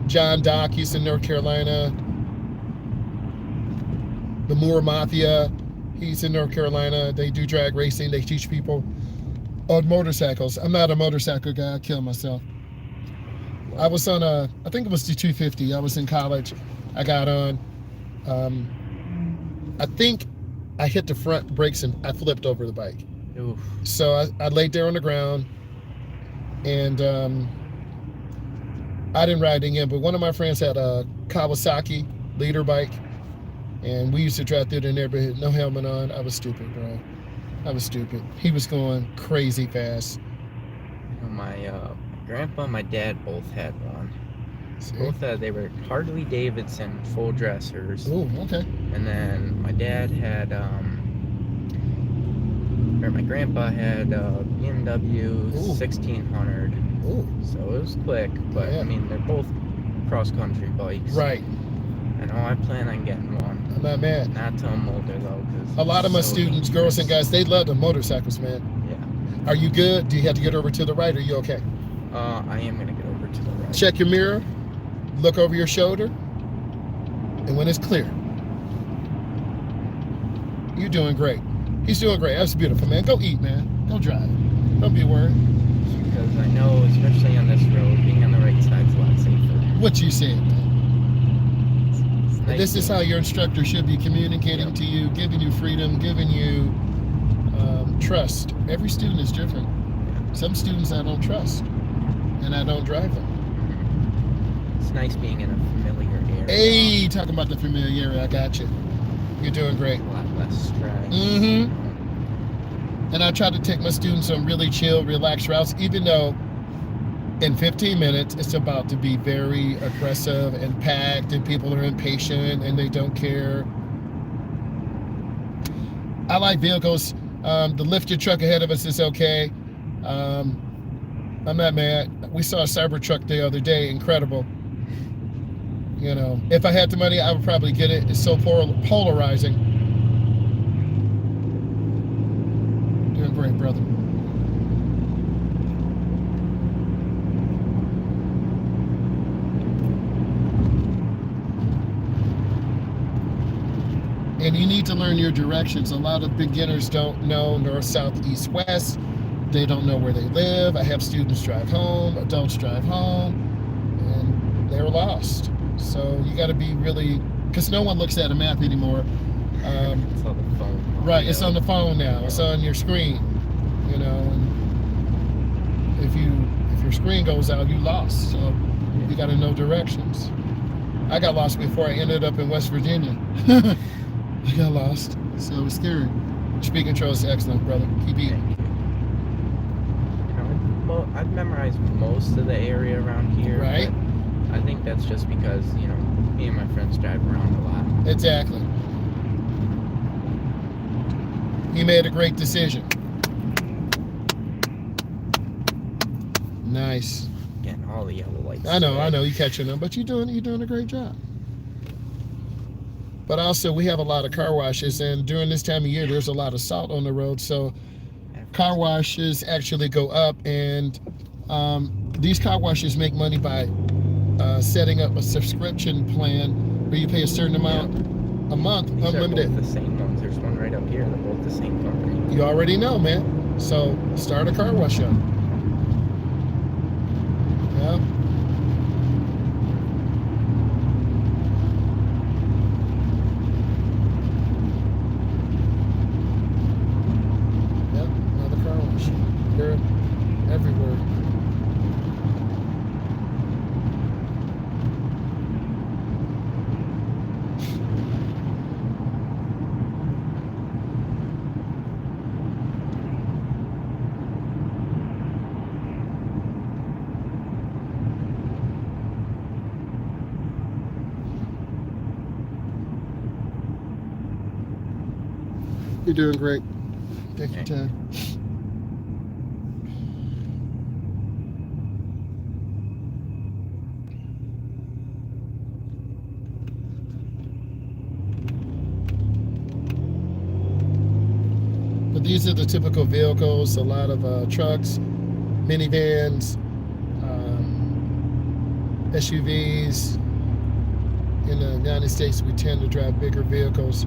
Speaker 1: John Dock, he's in North Carolina. The Moore Mafia, he's in North Carolina. They do drag racing. They teach people on motorcycles. I'm not a motorcycle guy. I kill myself. I was on I think it was the 250. I was in college. I got on. I think I hit the front brakes and I flipped over the bike.
Speaker 2: Oof.
Speaker 1: So I laid there on the ground, and I didn't ride again, but one of my friends had a Kawasaki leader bike, and we used to drive through the neighborhood, no helmet on. I was stupid, bro. I was stupid. He was going crazy fast.
Speaker 2: My grandpa and my dad both had one.
Speaker 1: See?
Speaker 2: Both they were Harley Davidson full dressers.
Speaker 1: Oh, okay.
Speaker 2: And then my dad had or my grandpa had BMW 1600.
Speaker 1: Oh.
Speaker 2: So it was quick, but
Speaker 1: Yeah.
Speaker 2: I mean they're both cross country bikes.
Speaker 1: Right.
Speaker 2: I know I plan on getting one.
Speaker 1: I'm not mad.
Speaker 2: Not till I'm older though, because
Speaker 1: A lot of my students, girls and guys, they love the motorcycles, man.
Speaker 2: Yeah.
Speaker 1: Are you good? Do you have to get over to the right? Are you okay?
Speaker 2: I am gonna get over to the right.
Speaker 1: Check your mirror. Look over your shoulder. And when it's clear, you're doing great. He's doing great. That's beautiful, man. Go eat, man. Go drive. Don't be worried.
Speaker 2: Because I know, especially on this road, being on the right side is a lot safer.
Speaker 1: What you said, man.
Speaker 2: It's nice
Speaker 1: This is how your instructor should be communicating to you, giving you freedom, giving you trust. Every student is different. Some students I don't trust, and I don't drive them.
Speaker 2: It's nice being in a familiar area.
Speaker 1: Hey, talking about the familiarity, I got you. You're doing great.
Speaker 2: A lot less stress.
Speaker 1: Mm-hmm. And I try to take my students on really chill, relaxed routes, even though in 15 minutes it's about to be very aggressive and packed, and people are impatient and they don't care. I like vehicles. The lifted truck ahead of us is okay. I'm not mad. We saw a Cybertruck the other day, incredible. You know, if I had the money, I would probably get it. It's so polarizing. Doing great, brother. And you need to learn your directions. A lot of beginners don't know north, south, east, west. They don't know where they live. I have students drive home, adults drive home, and they're lost. So you got to be really, because no one looks at a map anymore.
Speaker 2: It's on the phone.
Speaker 1: Right, it's on the phone now. It's on your screen. You know, and if your screen goes out, you lost. So you got to know directions. I got lost before I ended up in West Virginia. I got lost, so it was scary. Speed control is excellent, brother. Keep eating.
Speaker 2: You know, I've memorized most of the area around here.
Speaker 1: Right.
Speaker 2: I think that's just because, you know, me and my friends drive around a lot.
Speaker 1: Exactly. You made a great decision. Nice.
Speaker 2: Getting all the yellow lights.
Speaker 1: I know, you're catching them, but you're doing a great job. But also, we have a lot of car washes, and during this time of year, there's a lot of salt on the road, so car washes actually go up, and these car washes make money by setting up a subscription plan where you pay a certain amount a month,
Speaker 2: These
Speaker 1: unlimited.
Speaker 2: are both the same ones. There's one right up here. They're both the same company.
Speaker 1: You already know, man. So start a car wash shop. Yeah. Yep, another car wash. They're everywhere. You're doing great. Take your time. But these are the typical vehicles, a lot of trucks, minivans, SUVs. In the United States, we tend to drive bigger vehicles.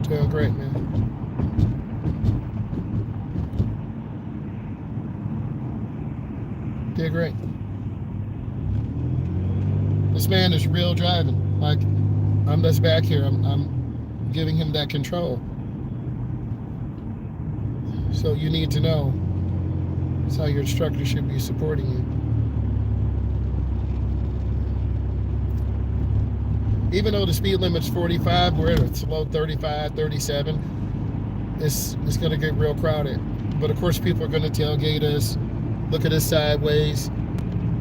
Speaker 1: Doing great, man. Did great. This man is real driving. Like, I'm just back here. I'm giving him that control. So you need to know that's how your instructor should be supporting you. Even though the speed limit's 45, we're at a slow 35, 37. It's going to get real crowded. But of course, people are going to tailgate us, look at us sideways.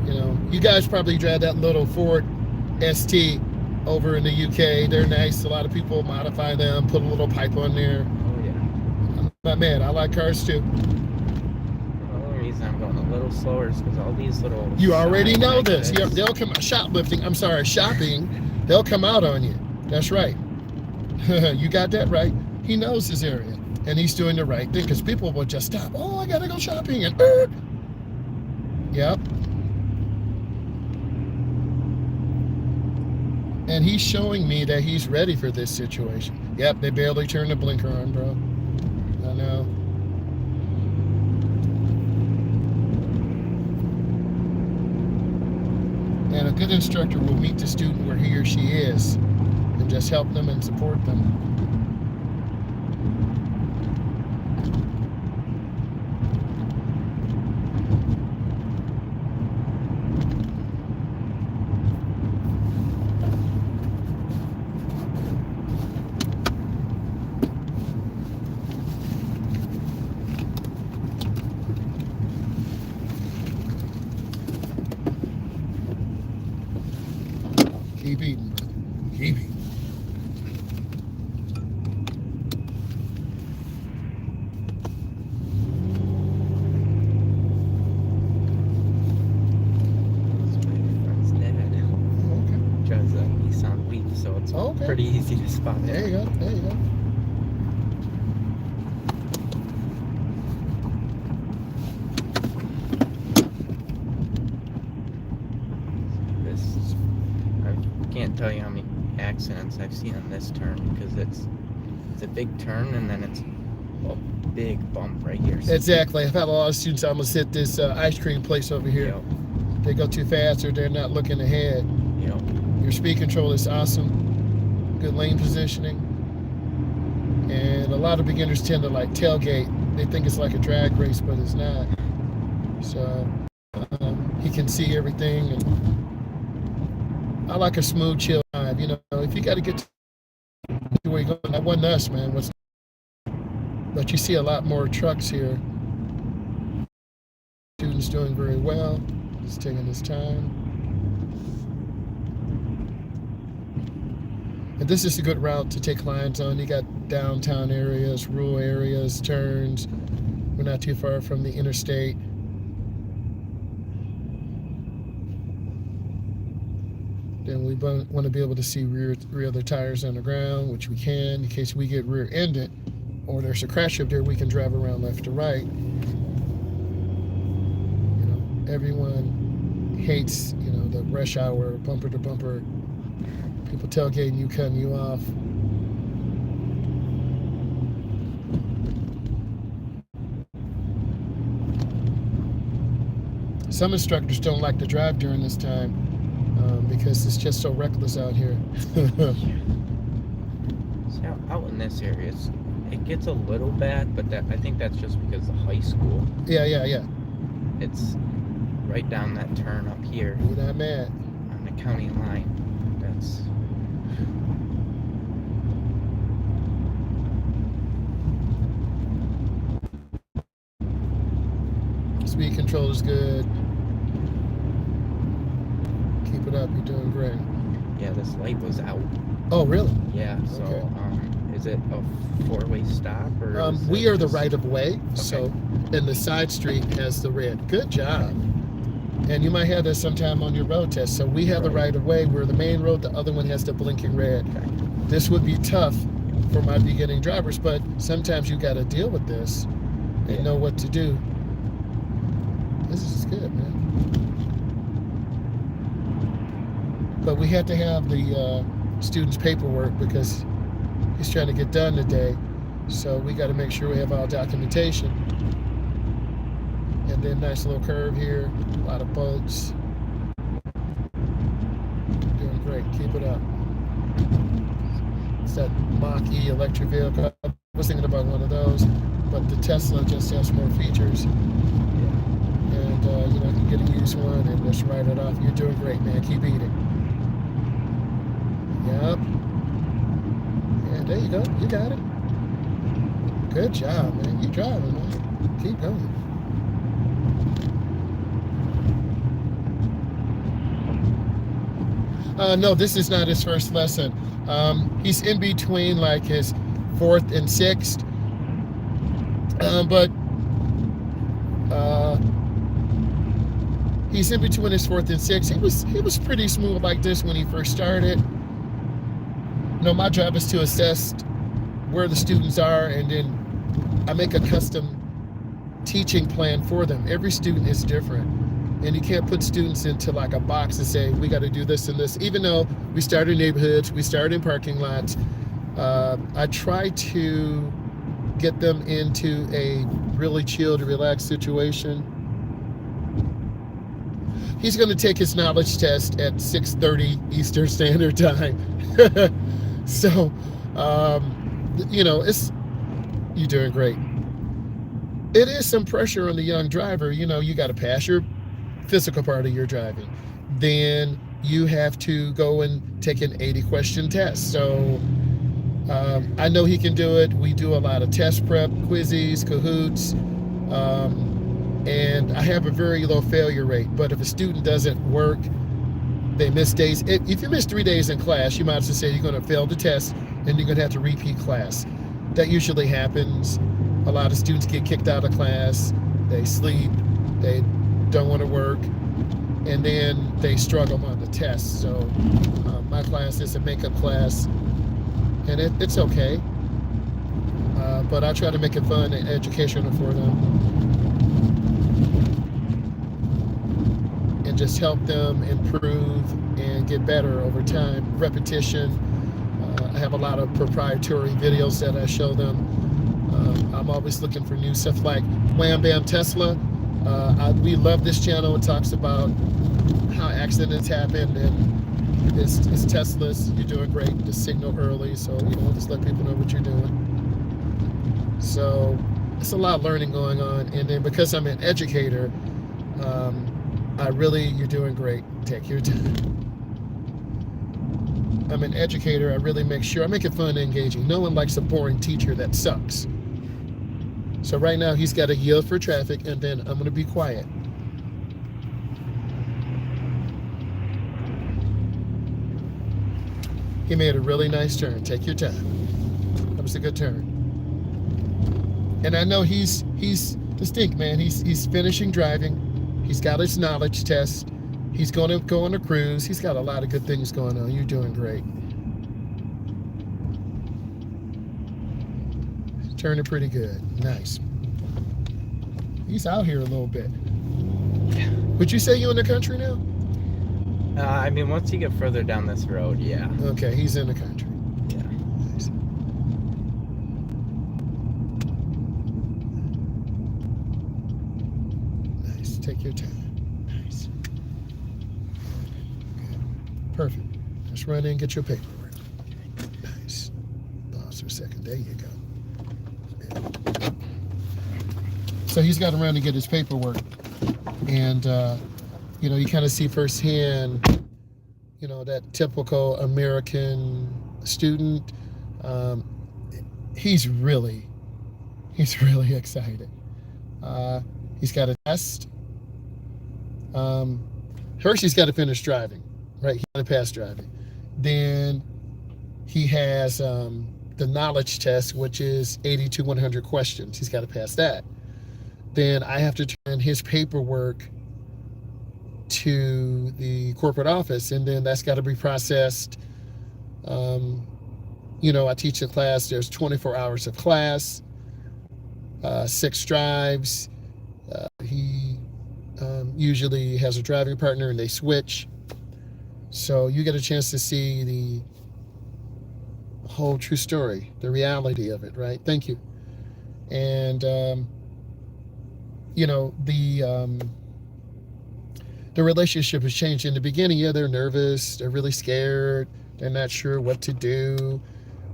Speaker 1: You know, you guys probably drive that little Ford ST over in the UK. They're nice. A lot of people modify them, put a little pipe on there.
Speaker 2: Oh yeah.
Speaker 1: I'm not mad. I like cars too.
Speaker 2: The only reason I'm going a little slower is because all these little.
Speaker 1: You already know
Speaker 2: exits.
Speaker 1: this. They'll come shoplifting. I'm sorry, shopping. They'll come out on you. That's right. You got that right. He knows his area, and he's doing the right thing because people will just stop. Oh, I gotta go shopping, and yep. And he's showing me that he's ready for this situation. Yep, they barely turned the blinker on, bro. I know. And a good instructor will meet the student where he or she is and just help them and support them. Keep eating, brother. Keep eating.
Speaker 2: That's my friend's dad.
Speaker 1: Okay.
Speaker 2: Drives a Nissan Leaf, so it's
Speaker 1: Okay.
Speaker 2: pretty easy to spot
Speaker 1: There you
Speaker 2: it.
Speaker 1: go. There you go.
Speaker 2: This, I can't tell you how many accidents I've seen on this turn because it's a big turn and then it's a big bump right here. So
Speaker 1: Exactly. I've had a lot of students almost hit this ice cream place over here.
Speaker 2: Yep.
Speaker 1: They go too fast or they're not looking ahead.
Speaker 2: Yep.
Speaker 1: Your speed control is awesome. Good lane positioning. And a lot of beginners tend to like tailgate. They think it's like a drag race, but it's not. So he can see everything. And I like a smooth, chill drive. You know, if you got to get to where you're going, that wasn't us, man. But you see a lot more trucks here. Students doing very well. He's taking his time. And this is a good route to take clients on. You got downtown areas, rural areas, turns. We're not too far from the interstate. Then we want to be able to see rear of the tires on the ground, which we can in case we get rear-ended or there's a crash up there, we can drive around left to right. You know, everyone hates, you know, the rush hour, bumper to bumper, people tailgating you, cutting you off. Some instructors don't like to drive during this time because it's just so reckless out here.
Speaker 2: See, out in this area, it gets a little bad, but I think that's just because the high school.
Speaker 1: Yeah.
Speaker 2: It's right down that turn up here
Speaker 1: You're not mad.
Speaker 2: on the county line. That's
Speaker 1: Speed control is good. Keep it up. You're doing great.
Speaker 2: yeah. This light was out.
Speaker 1: Oh, really?
Speaker 2: Yeah. So
Speaker 1: Okay.
Speaker 2: is it a four-way stop or? Is
Speaker 1: We
Speaker 2: it
Speaker 1: are the
Speaker 2: just-
Speaker 1: right of way, so and the side street has the red. Good job. And you might have this sometime on your road test. So we have the right of way. We're the main road. The other one has the blinking red.
Speaker 2: Okay.
Speaker 1: This would be tough for my beginning drivers, but sometimes you got to deal with this and
Speaker 2: Yeah.
Speaker 1: know what to do. This is good, man. But we had to have the student's paperwork because he's trying to get done today. So we got to make sure we have all documentation. And then nice little curve here, a lot of boats. keep it up. It's that Mach-E electric vehicle. I was thinking about one of those, but the Tesla just has more features. And, I can get a used one and just write it off. You're doing great, man. Keep eating. Yep. Yeah, there you go. You got it. Good job, man. You driving, man. Keep going. No, this is not his first lesson. He's in between like his fourth and sixth. But he's in between his fourth and sixth. He was pretty smooth like this when he first started. My job is to assess where the students are, and then I make a custom teaching plan for them. Every student is different, and you can't put students into like a box and say, we got to do this and this. Even though we start in neighborhoods, we start in parking lots, I try to get them into a really chilled, relaxed situation. He's going to take his knowledge test at 6:30 Eastern Standard Time. So, you're doing great. It is some pressure on the young driver. You got to pass your physical part of your driving. Then you have to go and take an 80-question test. So I know he can do it. We do a lot of test prep, quizzes, Kahoots, and I have a very low failure rate. But if a student doesn't work, they miss days. If you miss 3 days in class, you might as well say you're going to fail the test and you're going to have to repeat class. That usually happens. A lot of students get kicked out of class. They sleep. They don't want to work. And then they struggle on the test. So my class is a makeup class. And it's okay. But I try to make it fun and educational for them. And just help them improve and get better over time. Repetition. I have a lot of proprietary videos that I show them. I'm always looking for new stuff like Wham Bam Tesla. We love this channel. It talks about how accidents happen, and it's Teslas. You're doing great. Just signal early, so just let people know what you're doing. So it's a lot of learning going on, and then because I'm an educator, you're doing great. Take your time. I'm an educator. I really make sure I make it fun and engaging. No one likes a boring teacher that sucks. So right now he's got to yield for traffic, and then I'm going to be quiet. He made a really nice turn. Take your time. That was a good turn. And I know he's distinct, man. He's finishing driving. He's got his knowledge test. He's going to go on a cruise. He's got a lot of good things going on. You're doing great. Turning pretty good. Nice. He's out here a little bit. Would you say you're in the country now?
Speaker 2: Once you get further down this road, yeah.
Speaker 1: Okay, he's in the country.
Speaker 2: Yeah.
Speaker 1: Nice. Nice. Take your time. Nice. Good. Perfect. Just run in and get your paperwork. Nice. Pause for a second. There you go. So he's got to run and get his paperwork, and you kind of see firsthand, that typical American student. He's really excited. He's got a test. First, he's got to finish driving, right? He's got to pass driving. Then he has the knowledge test, which is 80 to 100 questions. He's got to pass that. Then I have to turn his paperwork to the corporate office, and then that's got to be processed. I teach a class. There's 24 hours of class, 6 drives. He usually has a driving partner, and they switch. So you get a chance to see the whole true story, the reality of it, right? Thank you. And the relationship has changed. In the beginning, yeah, they're nervous, they're really scared, they're not sure what to do.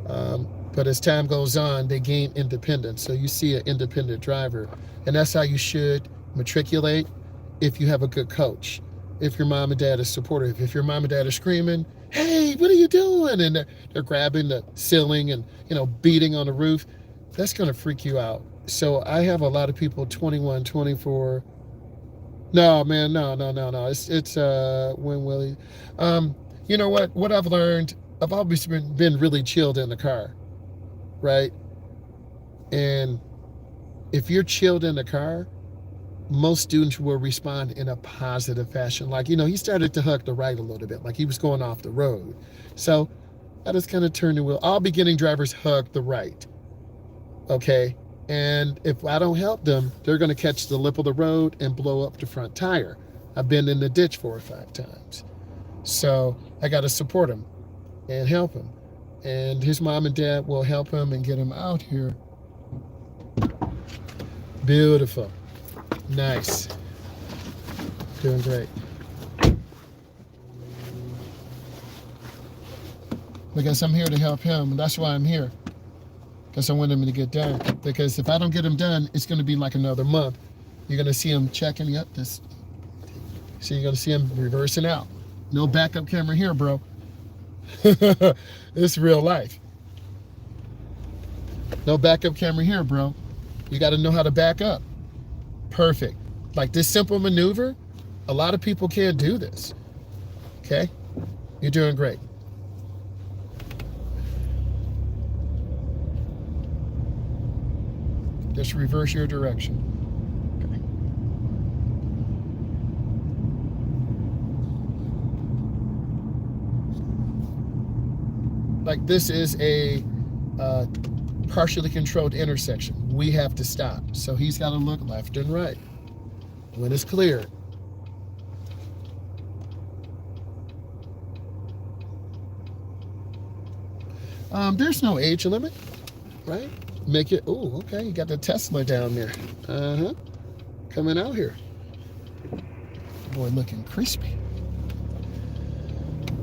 Speaker 1: But as time goes on, they gain independence. So you see an independent driver. And that's how you should matriculate if you have a good coach. If your mom and dad is supportive. If your mom and dad are screaming, hey, what are you doing? And they're grabbing the ceiling and, beating on the roof, that's going to freak you out. So I have a lot of people 21, 24. No, man, no. It's when Willie. You know what? What I've learned, I've always been really chilled in the car, right? And if you're chilled in the car, most students will respond in a positive fashion. Like, he started to hug the right a little bit, like he was going off the road. So I just kind of turned the wheel. All beginning drivers hug the right, okay? And if I don't help them, they're going to catch the lip of the road and blow up the front tire. I've been in the ditch 4 or 5 times. So I got to support him and help him. And his mom and dad will help him and get him out here. Beautiful. Nice. Doing great. Because I'm here to help him, and that's why I'm here. Because I want him to get done. Because if I don't get him done, it's going to be like another month. You're going to see him checking up this. So you're going to see him reversing out. No backup camera here, bro. It's real life. No backup camera here, bro. You got to know how to back up. Perfect. Like this simple maneuver, a lot of people can't do this. Okay? You're doing great. Just reverse your direction. Okay. Like this is a partially controlled intersection. We have to stop. So he's got to look left and right when it's clear. There's no age limit, right? Make it, oh, okay, you got the Tesla down there. Coming out here. Boy, looking crispy.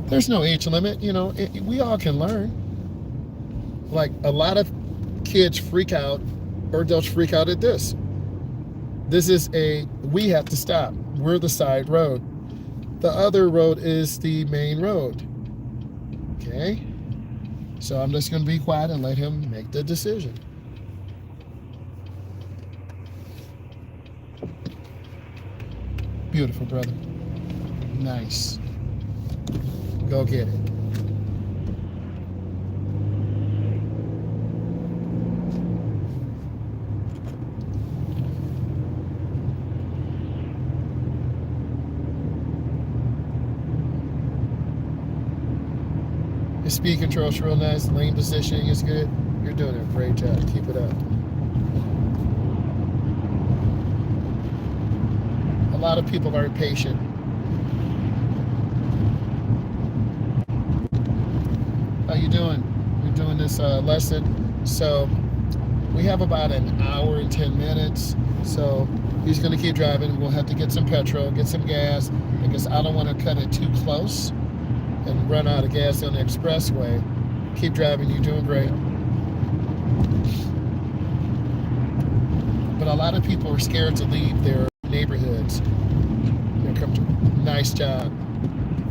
Speaker 1: There's no age limit, we all can learn. Like a lot of kids freak out, or adults freak out at this. This is we have to stop. We're the side road. The other road is the main road. Okay? So I'm just going to be quiet and let him make the decision. Beautiful, brother. Nice. Go get it. Your speed control's real nice. Lane positioning is good. You're doing a great job. Keep it up. A lot of people aren't patient. How you doing? We're doing this lesson. So we have about an hour and 10 minutes. So he's going to keep driving. We'll have to get some petrol, get some gas, because I don't want to cut it too close and run out of gas on the expressway. Keep driving. You're doing great. But a lot of people are scared to leave their neighborhoods. Nice job.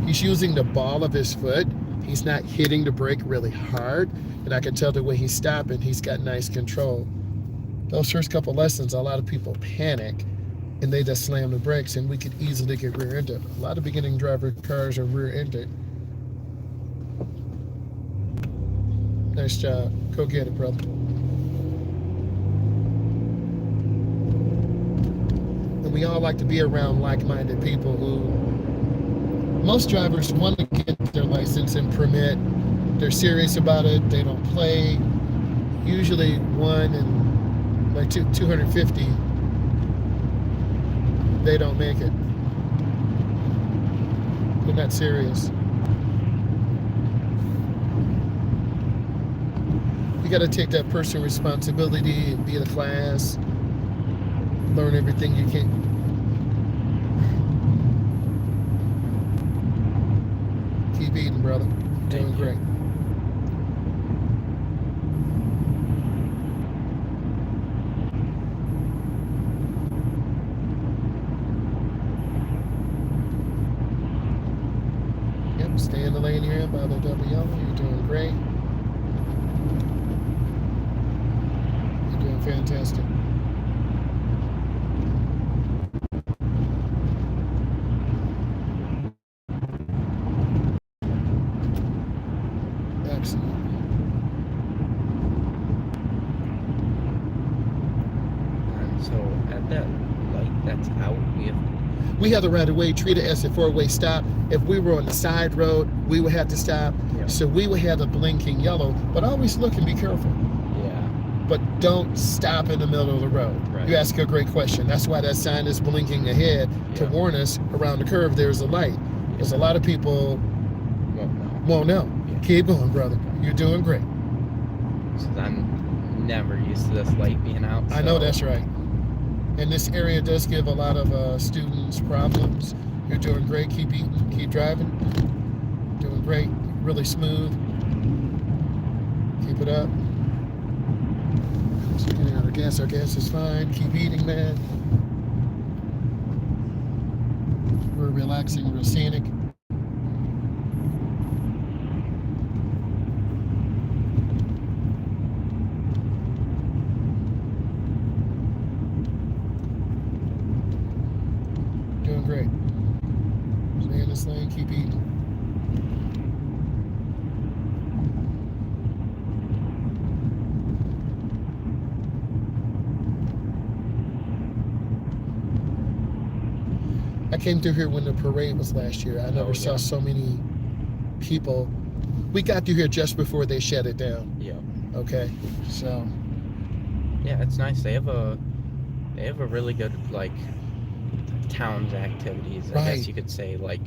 Speaker 1: He's using the ball of his foot. He's not hitting the brake really hard. And I can tell the way he's stopping, he's got nice control. Those first couple lessons, a lot of people panic and they just slam the brakes, and we could easily get rear-ended. A lot of beginning driver cars are rear-ended. Nice job. Go get it, brother. And we all like to be around like-minded people who, most drivers want to get their license and permit. They're serious about it. They don't play. Usually one in like 250, they don't make it. They're not serious. You got to take that personal responsibility and be in the class. Learn everything you can. Keep eating, brother. Doing
Speaker 2: Thank you.
Speaker 1: great. Yep, stay in the lane here by the double yellow. You're doing great. You're doing fantastic. Excellent.
Speaker 2: And so at that light that's out,
Speaker 1: We have the right of way, treat it as a four-way stop. If we were on the side road, we would have to stop.
Speaker 2: Yeah.
Speaker 1: So we would have the blinking yellow, but always look and be careful.
Speaker 2: Yeah.
Speaker 1: But don't stop in the middle of the road.
Speaker 2: Right.
Speaker 1: You ask a great question. That's why that sign is blinking ahead to warn us around the curve there's a light. Because a lot of people won't know.
Speaker 2: Yeah.
Speaker 1: Keep going, brother. You're doing great.
Speaker 2: Because I'm never used to this light being out. So.
Speaker 1: I know that's right. And this area does give a lot of students problems. You're doing great. Keep eating. Keep driving. Doing great. Really smooth. Keep it up. So getting out of gas. Our gas is fine. Keep eating, man. We're relaxing. We're scenic. Doing great. Stay in this lane. Keep eating. I came through here when the parade was last year. I never saw so many people. We got through here just before they shut it down.
Speaker 2: Yeah.
Speaker 1: Okay. So.
Speaker 2: Yeah, it's nice. They have a really good like town's activities. I guess you could say. Like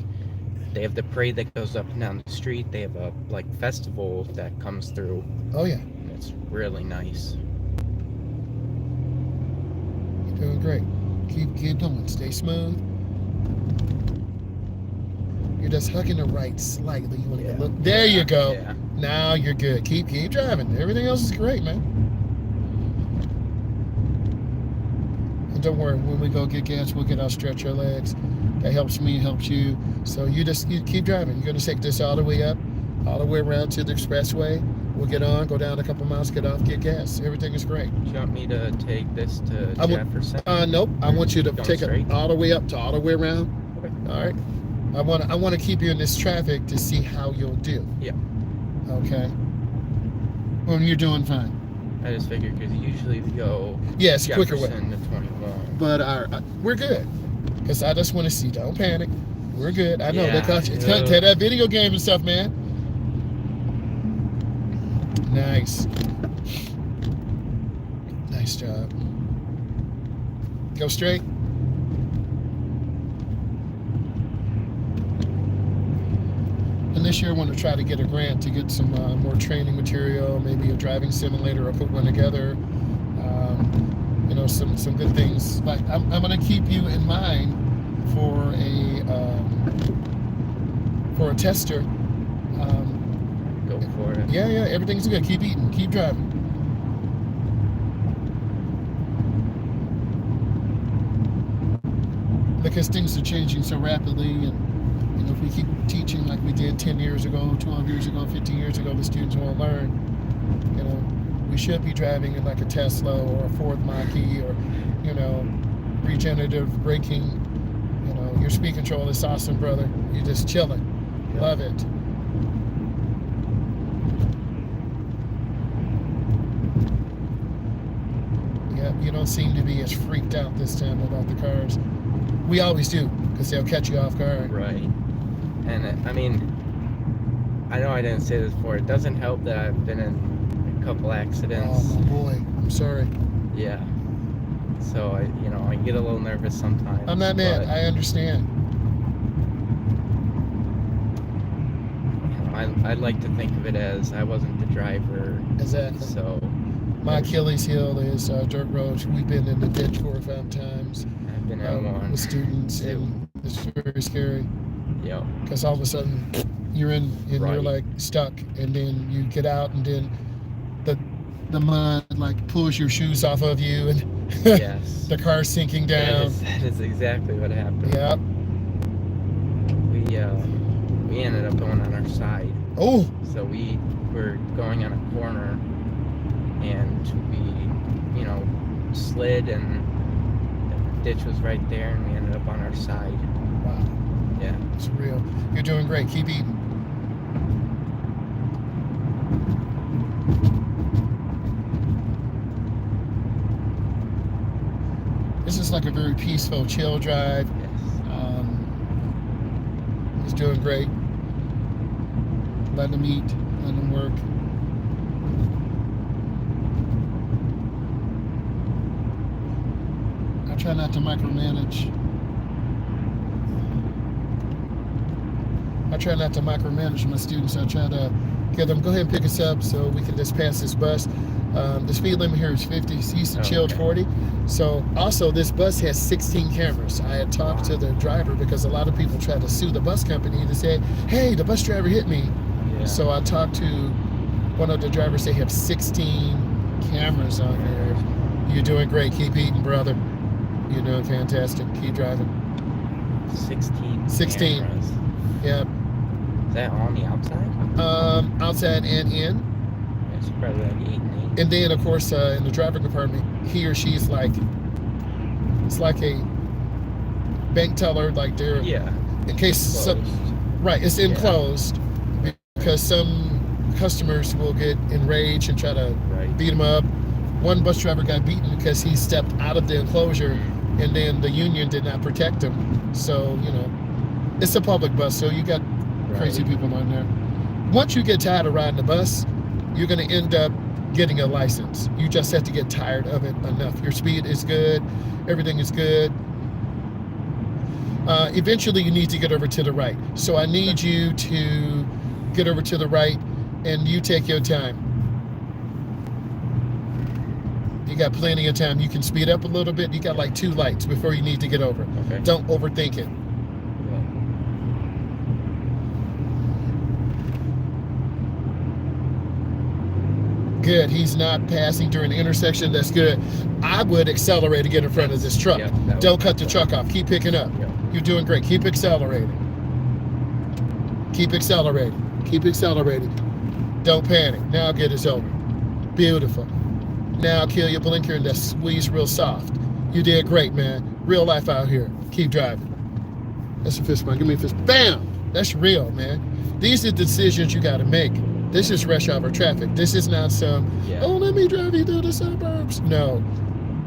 Speaker 2: they have the parade that goes up and down the street. They have a like festival that comes through.
Speaker 1: Oh yeah.
Speaker 2: And it's really nice.
Speaker 1: You're doing great. Keep going. Stay smooth. You're just hugging the right slightly. You want to look. There you go.
Speaker 2: Yeah.
Speaker 1: Now you're good. Keep driving. Everything else is great, man. And don't worry, when we go get gas, we'll get out, stretch our legs. That helps me, helps you. So you keep driving. You're going to take this all the way up, all the way around to the expressway. We'll get on, go down a couple miles, get off, get gas. Everything is great.
Speaker 2: Do you want me to take this to Jefferson?
Speaker 1: Nope. I want you to take
Speaker 2: straight?
Speaker 1: it all the way up to all the way around.
Speaker 2: Okay.
Speaker 1: All right. I want to keep you in this traffic to see how you'll do.
Speaker 2: Yeah.
Speaker 1: Okay. Well, you're doing fine.
Speaker 2: I just figured because usually we go.
Speaker 1: Yes, quicker way.
Speaker 2: Jefferson to 21.
Speaker 1: But we're good. Because I just want to see. Don't panic. We're good. I know they caught you.
Speaker 2: Yeah.
Speaker 1: Take that video game and stuff, man. Nice. Nice job. Go straight. And this year I want to try to get a grant to get some more training material, maybe a driving simulator or put one together. You know, some good things. Like I'm going to keep you in mind for a tester.
Speaker 2: Go for it.
Speaker 1: Yeah, everything's good. Keep eating, keep driving. Because things are changing so rapidly, and you know, if we keep teaching like we did 10 years ago, 12 years ago, 15 years ago, the students won't learn. You know, we should be driving in like a Tesla or a Ford Mach-E, or you know, regenerative braking. You know, your speed control is awesome, brother. You're just chilling.
Speaker 2: Yeah.
Speaker 1: Love it. You don't seem to be as freaked out this time about the cars. We always do, because they'll catch you off guard.
Speaker 2: Right. And I mean, I know I didn't say this before. It doesn't help that I've been in a couple accidents.
Speaker 1: Oh, my boy. I'm sorry.
Speaker 2: Yeah. So I get a little nervous sometimes.
Speaker 1: I'm not mad. I understand.
Speaker 2: I'd like to think of it as I wasn't the driver.
Speaker 1: Exactly.
Speaker 2: So.
Speaker 1: My Achilles heel is dirt roads. We've been in the ditch 4 or 5 times.
Speaker 2: I've been in one
Speaker 1: with students,
Speaker 2: too.
Speaker 1: and it's very scary.
Speaker 2: Yep.
Speaker 1: Because all of a sudden you're in and
Speaker 2: Right.
Speaker 1: you're like stuck, and then you get out, and then the the mud like pulls your shoes off of you, and
Speaker 2: Yes.
Speaker 1: the car's sinking down.
Speaker 2: That is exactly what happened.
Speaker 1: Yep.
Speaker 2: We we ended up going on our side.
Speaker 1: Oh.
Speaker 2: So we were going on a corner, and we, slid, and the ditch was right there, and we ended up on our side.
Speaker 1: Wow.
Speaker 2: Yeah.
Speaker 1: It's real. You're doing great. Keep eating. This is like a very peaceful, chill drive.
Speaker 2: Yes.
Speaker 1: He's doing great. Letting him eat, letting him work. I try not to micromanage. My students. I try to get them, go ahead and pick us up so we can just pass this bus. The speed limit here is 50. He's chilled 40. So also this bus has 16 cameras. I had talked to the driver because a lot of people try to sue the bus company to say, hey, the bus driver hit me.
Speaker 2: Yeah.
Speaker 1: So I talked to one of the drivers. They have 16 cameras on there. You're doing great. Keep eating, brother. You're doing fantastic. Keep driving.
Speaker 2: 16 cameras.
Speaker 1: Yeah.
Speaker 2: Is that on the outside?
Speaker 1: Outside and in.
Speaker 2: It's probably like 8 and 8.
Speaker 1: And then, of course, in the driver compartment, he or she's like, it's like a bank teller, like they're, in case, right, it's enclosed, because some customers will get enraged and try to beat him up. One bus driver got beaten because he stepped out of the enclosure, and then the union did not protect him. So, it's a public bus, so you got crazy people on there. Once you get tired of riding the bus, you're going to end up getting a license. You just have to get tired of it enough. Your speed is good. Everything is good. Eventually, you need to get over to the right. So I need you to get over to the right, and you take your time. You got plenty of time. You can speed up a little bit. You got like 2 lights before you need to get over.
Speaker 2: Okay.
Speaker 1: Don't overthink it. Good. He's not passing during the intersection. That's good. I would accelerate to get in front of this truck. Don't cut the truck off. Keep picking up. You're doing great. Keep accelerating. Keep accelerating. Keep accelerating. Don't panic. Now get us over. Beautiful. Now kill your blinker and just squeeze real soft. You did great, man. Real life out here. Keep driving. That's a fist bump. Give me a fist. Bam! That's real, man. These are the decisions you got to make. This is rush hour traffic. This is not some, oh, let me drive you through the suburbs. No.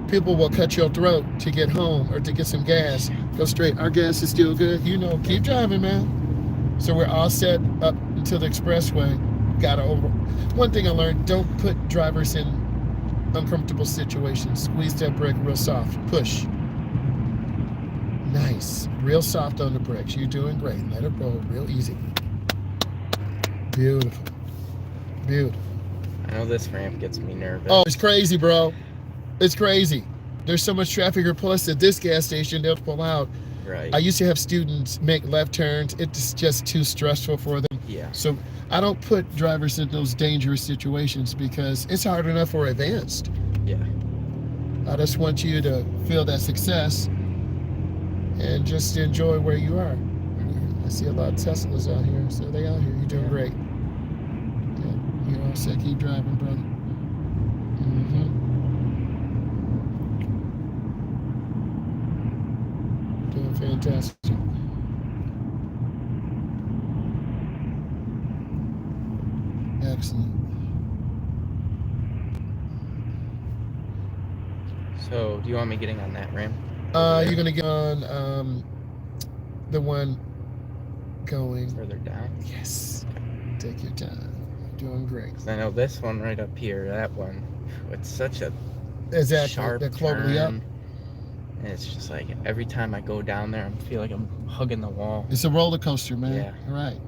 Speaker 1: People will cut your throat to get home or to get some gas. Go straight. Our gas is still good. Keep driving, man. So we're all set up until the expressway. Gotta over. One thing I learned, don't put drivers in uncomfortable situations. Squeeze that brake real soft. Push. Nice. Real soft on the brakes. You're doing great. Let it roll real easy. Beautiful. Beautiful.
Speaker 2: I know this ramp gets me nervous.
Speaker 1: Oh, it's crazy, bro. It's crazy. There's so much traffic here. Plus, at this gas station, they'll pull out.
Speaker 2: Right.
Speaker 1: I used to have students make left turns. It's just too stressful for them.
Speaker 2: Yeah.
Speaker 1: So I don't put drivers in those dangerous situations because it's hard enough for advanced.
Speaker 2: Yeah.
Speaker 1: I just want you to feel that success and just enjoy where you are. I see a lot of Teslas out here, so they out here. You're doing great. Yeah. You're all set. Keep driving, brother. Doing fantastic. Excellent.
Speaker 2: So, do you want me getting on that ramp?
Speaker 1: You're gonna get on the one going
Speaker 2: further down.
Speaker 1: Yes. Take your time. You're doing great.
Speaker 2: I know this one right up here, that one, it's such a
Speaker 1: sharp
Speaker 2: turn. And it's just like every time I go down there, I feel like I'm hugging the wall.
Speaker 1: It's a roller coaster, man.
Speaker 2: Yeah.
Speaker 1: All right.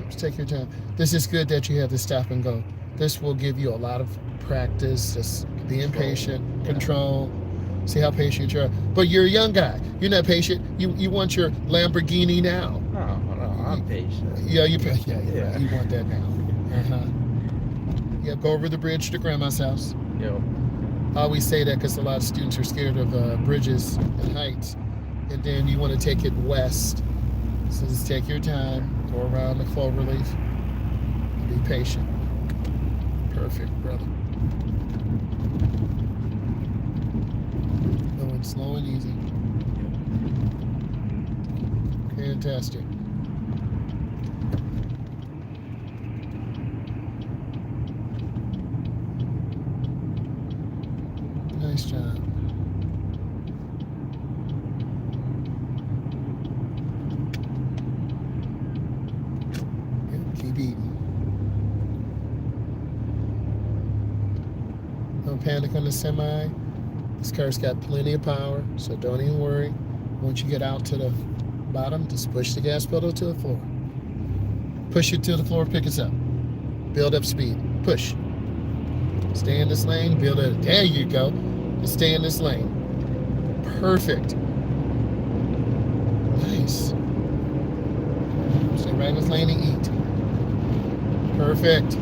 Speaker 1: Just take your time. This is good that you have the stop and go. This will give you a lot of practice. Just being patient, control. See how patient you are. But you're a young guy. You're not patient. You want your Lamborghini now.
Speaker 2: No, I'm patient.
Speaker 1: Yeah, you right. You want that now. Yeah, go over the bridge to Grandma's house.
Speaker 2: Yep.
Speaker 1: I always say that because a lot of students are scared of bridges and heights. And then you want to take it west. So just take your time. Go around the clover leaf. Be patient. Perfect, brother. Going slow and easy. Fantastic. Nice job. Keep eating. Don't panic on the semi. This car's got plenty of power, so don't even worry. Once you get out to the bottom, just push the gas pedal to the floor. Push it to the floor, pick us up. Build up speed. Push. Stay in this lane, build it. There you go. Just stay in this lane. Perfect. Nice. Stay right in this lane and eat. Perfect.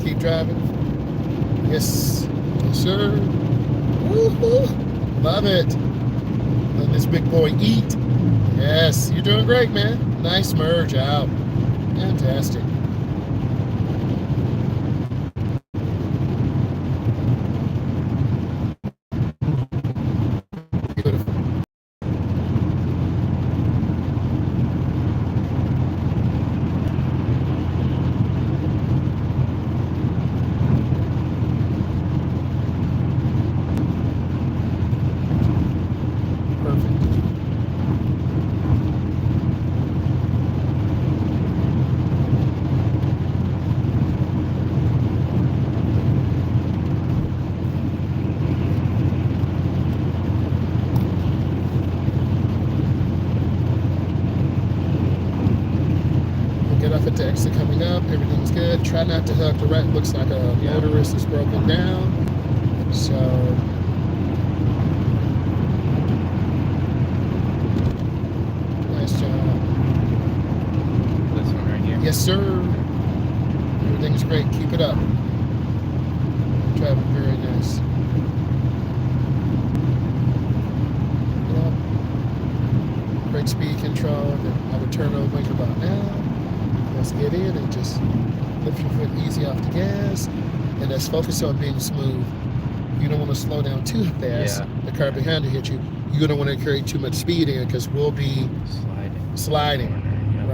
Speaker 1: Keep driving. Yes. Yes, sir. Woo-hoo. Love it. Let this big boy eat. Yes. You're doing great, man. Nice merge out. Fantastic. Beautiful. Perfect. Get off at the exit coming up. Everything's good. Try not to hook. The right looks like a motorist is broken down. So nice job.
Speaker 2: This one right here.
Speaker 1: Yes, sir. Everything's great. Keep it up. Driving very nice. Yep. Great speed control. I would turn over blink about now. Let's get in and just lift your foot easy off the gas. And let's focus on being smooth. You don't want to slow down too fast.
Speaker 2: Yeah.
Speaker 1: The car behind you hit you. You don't want to carry too much speed in because we'll be sliding.
Speaker 2: Yep.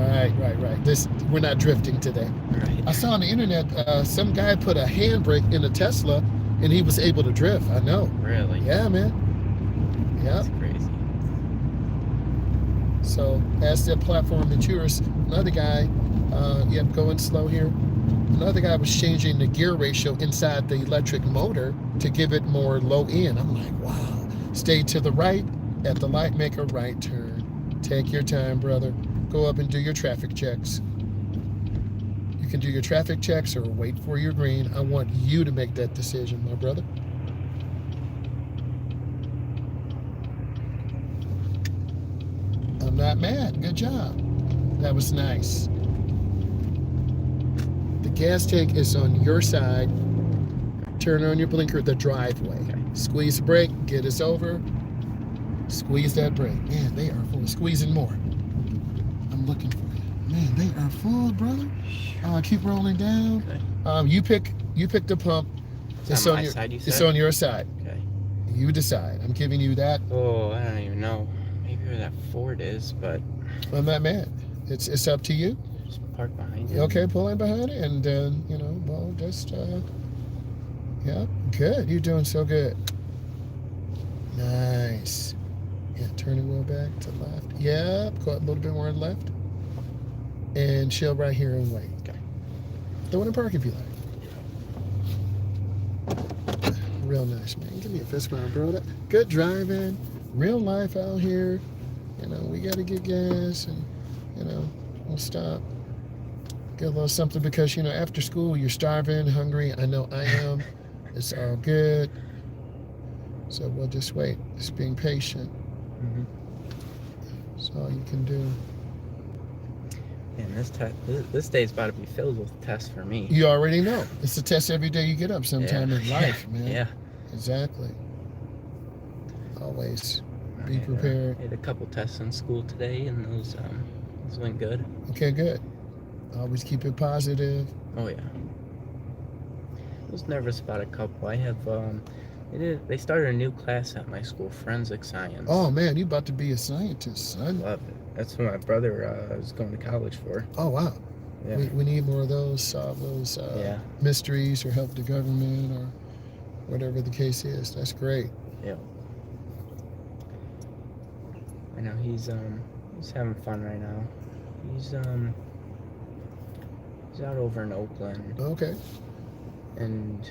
Speaker 1: Right. We're not drifting today.
Speaker 2: Right.
Speaker 1: I saw on the internet some guy put a handbrake in a Tesla and he was able to drift. I know.
Speaker 2: Really?
Speaker 1: Yeah, man. Yeah.
Speaker 2: That's crazy.
Speaker 1: So as the platform matures, another guy, going slow here. Another guy was changing the gear ratio inside the electric motor to give it more low end. I'm like, wow. Stay to the right. At the light, make a right turn. Take your time, brother. Go up and do your traffic checks. You can do your traffic checks or wait for your green. I want you to make that decision, my brother. I'm not mad. Good job. That was nice. The gas tank is on your side. Turn on your blinker, the driveway.
Speaker 2: Okay.
Speaker 1: Squeeze the brake, get us over. Squeeze that brake. Man, they are full. Squeezing more. I'm looking for you. Man, they are full, brother. Keep rolling down.
Speaker 2: Okay.
Speaker 1: You pick the pump.
Speaker 2: It's on my side, you said?
Speaker 1: It's on your side.
Speaker 2: Okay.
Speaker 1: You decide. I'm giving you that.
Speaker 2: Oh, I don't even know. Maybe where that Ford is, but
Speaker 1: I'm not mad. It's up to you.
Speaker 2: just park behind it.
Speaker 1: Okay, pull in behind it, and just yeah, good. You're doing so good. Nice. Yeah, turn the wheel back to left. Yeah, go a little bit more left, and chill right here and wait.
Speaker 2: Okay.
Speaker 1: Throw in the park if you like. Real nice, man. Give me a fist bump, bro. Good driving. Real life out here. We got to get gas, and You know, we'll stop. Get a little something because, after school you're starving, hungry. I know I am. It's all good. So we'll just wait. Just being patient.
Speaker 2: Mm-hmm.
Speaker 1: That's all you can do.
Speaker 2: And this day is about to be filled with tests for me.
Speaker 1: You already know. It's a test every day you get up sometime in life, man.
Speaker 2: Yeah.
Speaker 1: Exactly. Always be prepared.
Speaker 2: I had a couple tests in school today, and those went good.
Speaker 1: Okay, good. Always keep it positive.
Speaker 2: Oh yeah. I was nervous about a couple. I have they started a new class at my school, forensic science.
Speaker 1: Oh man, you about to be a scientist, son.
Speaker 2: Love it. That's what my brother is going to college for.
Speaker 1: Oh wow.
Speaker 2: Yeah.
Speaker 1: We need more of those, solve those mysteries or help the government or whatever the case is. That's great.
Speaker 2: Yeah. I know he's having fun right now. He's out over in Oakland.
Speaker 1: Okay.
Speaker 2: And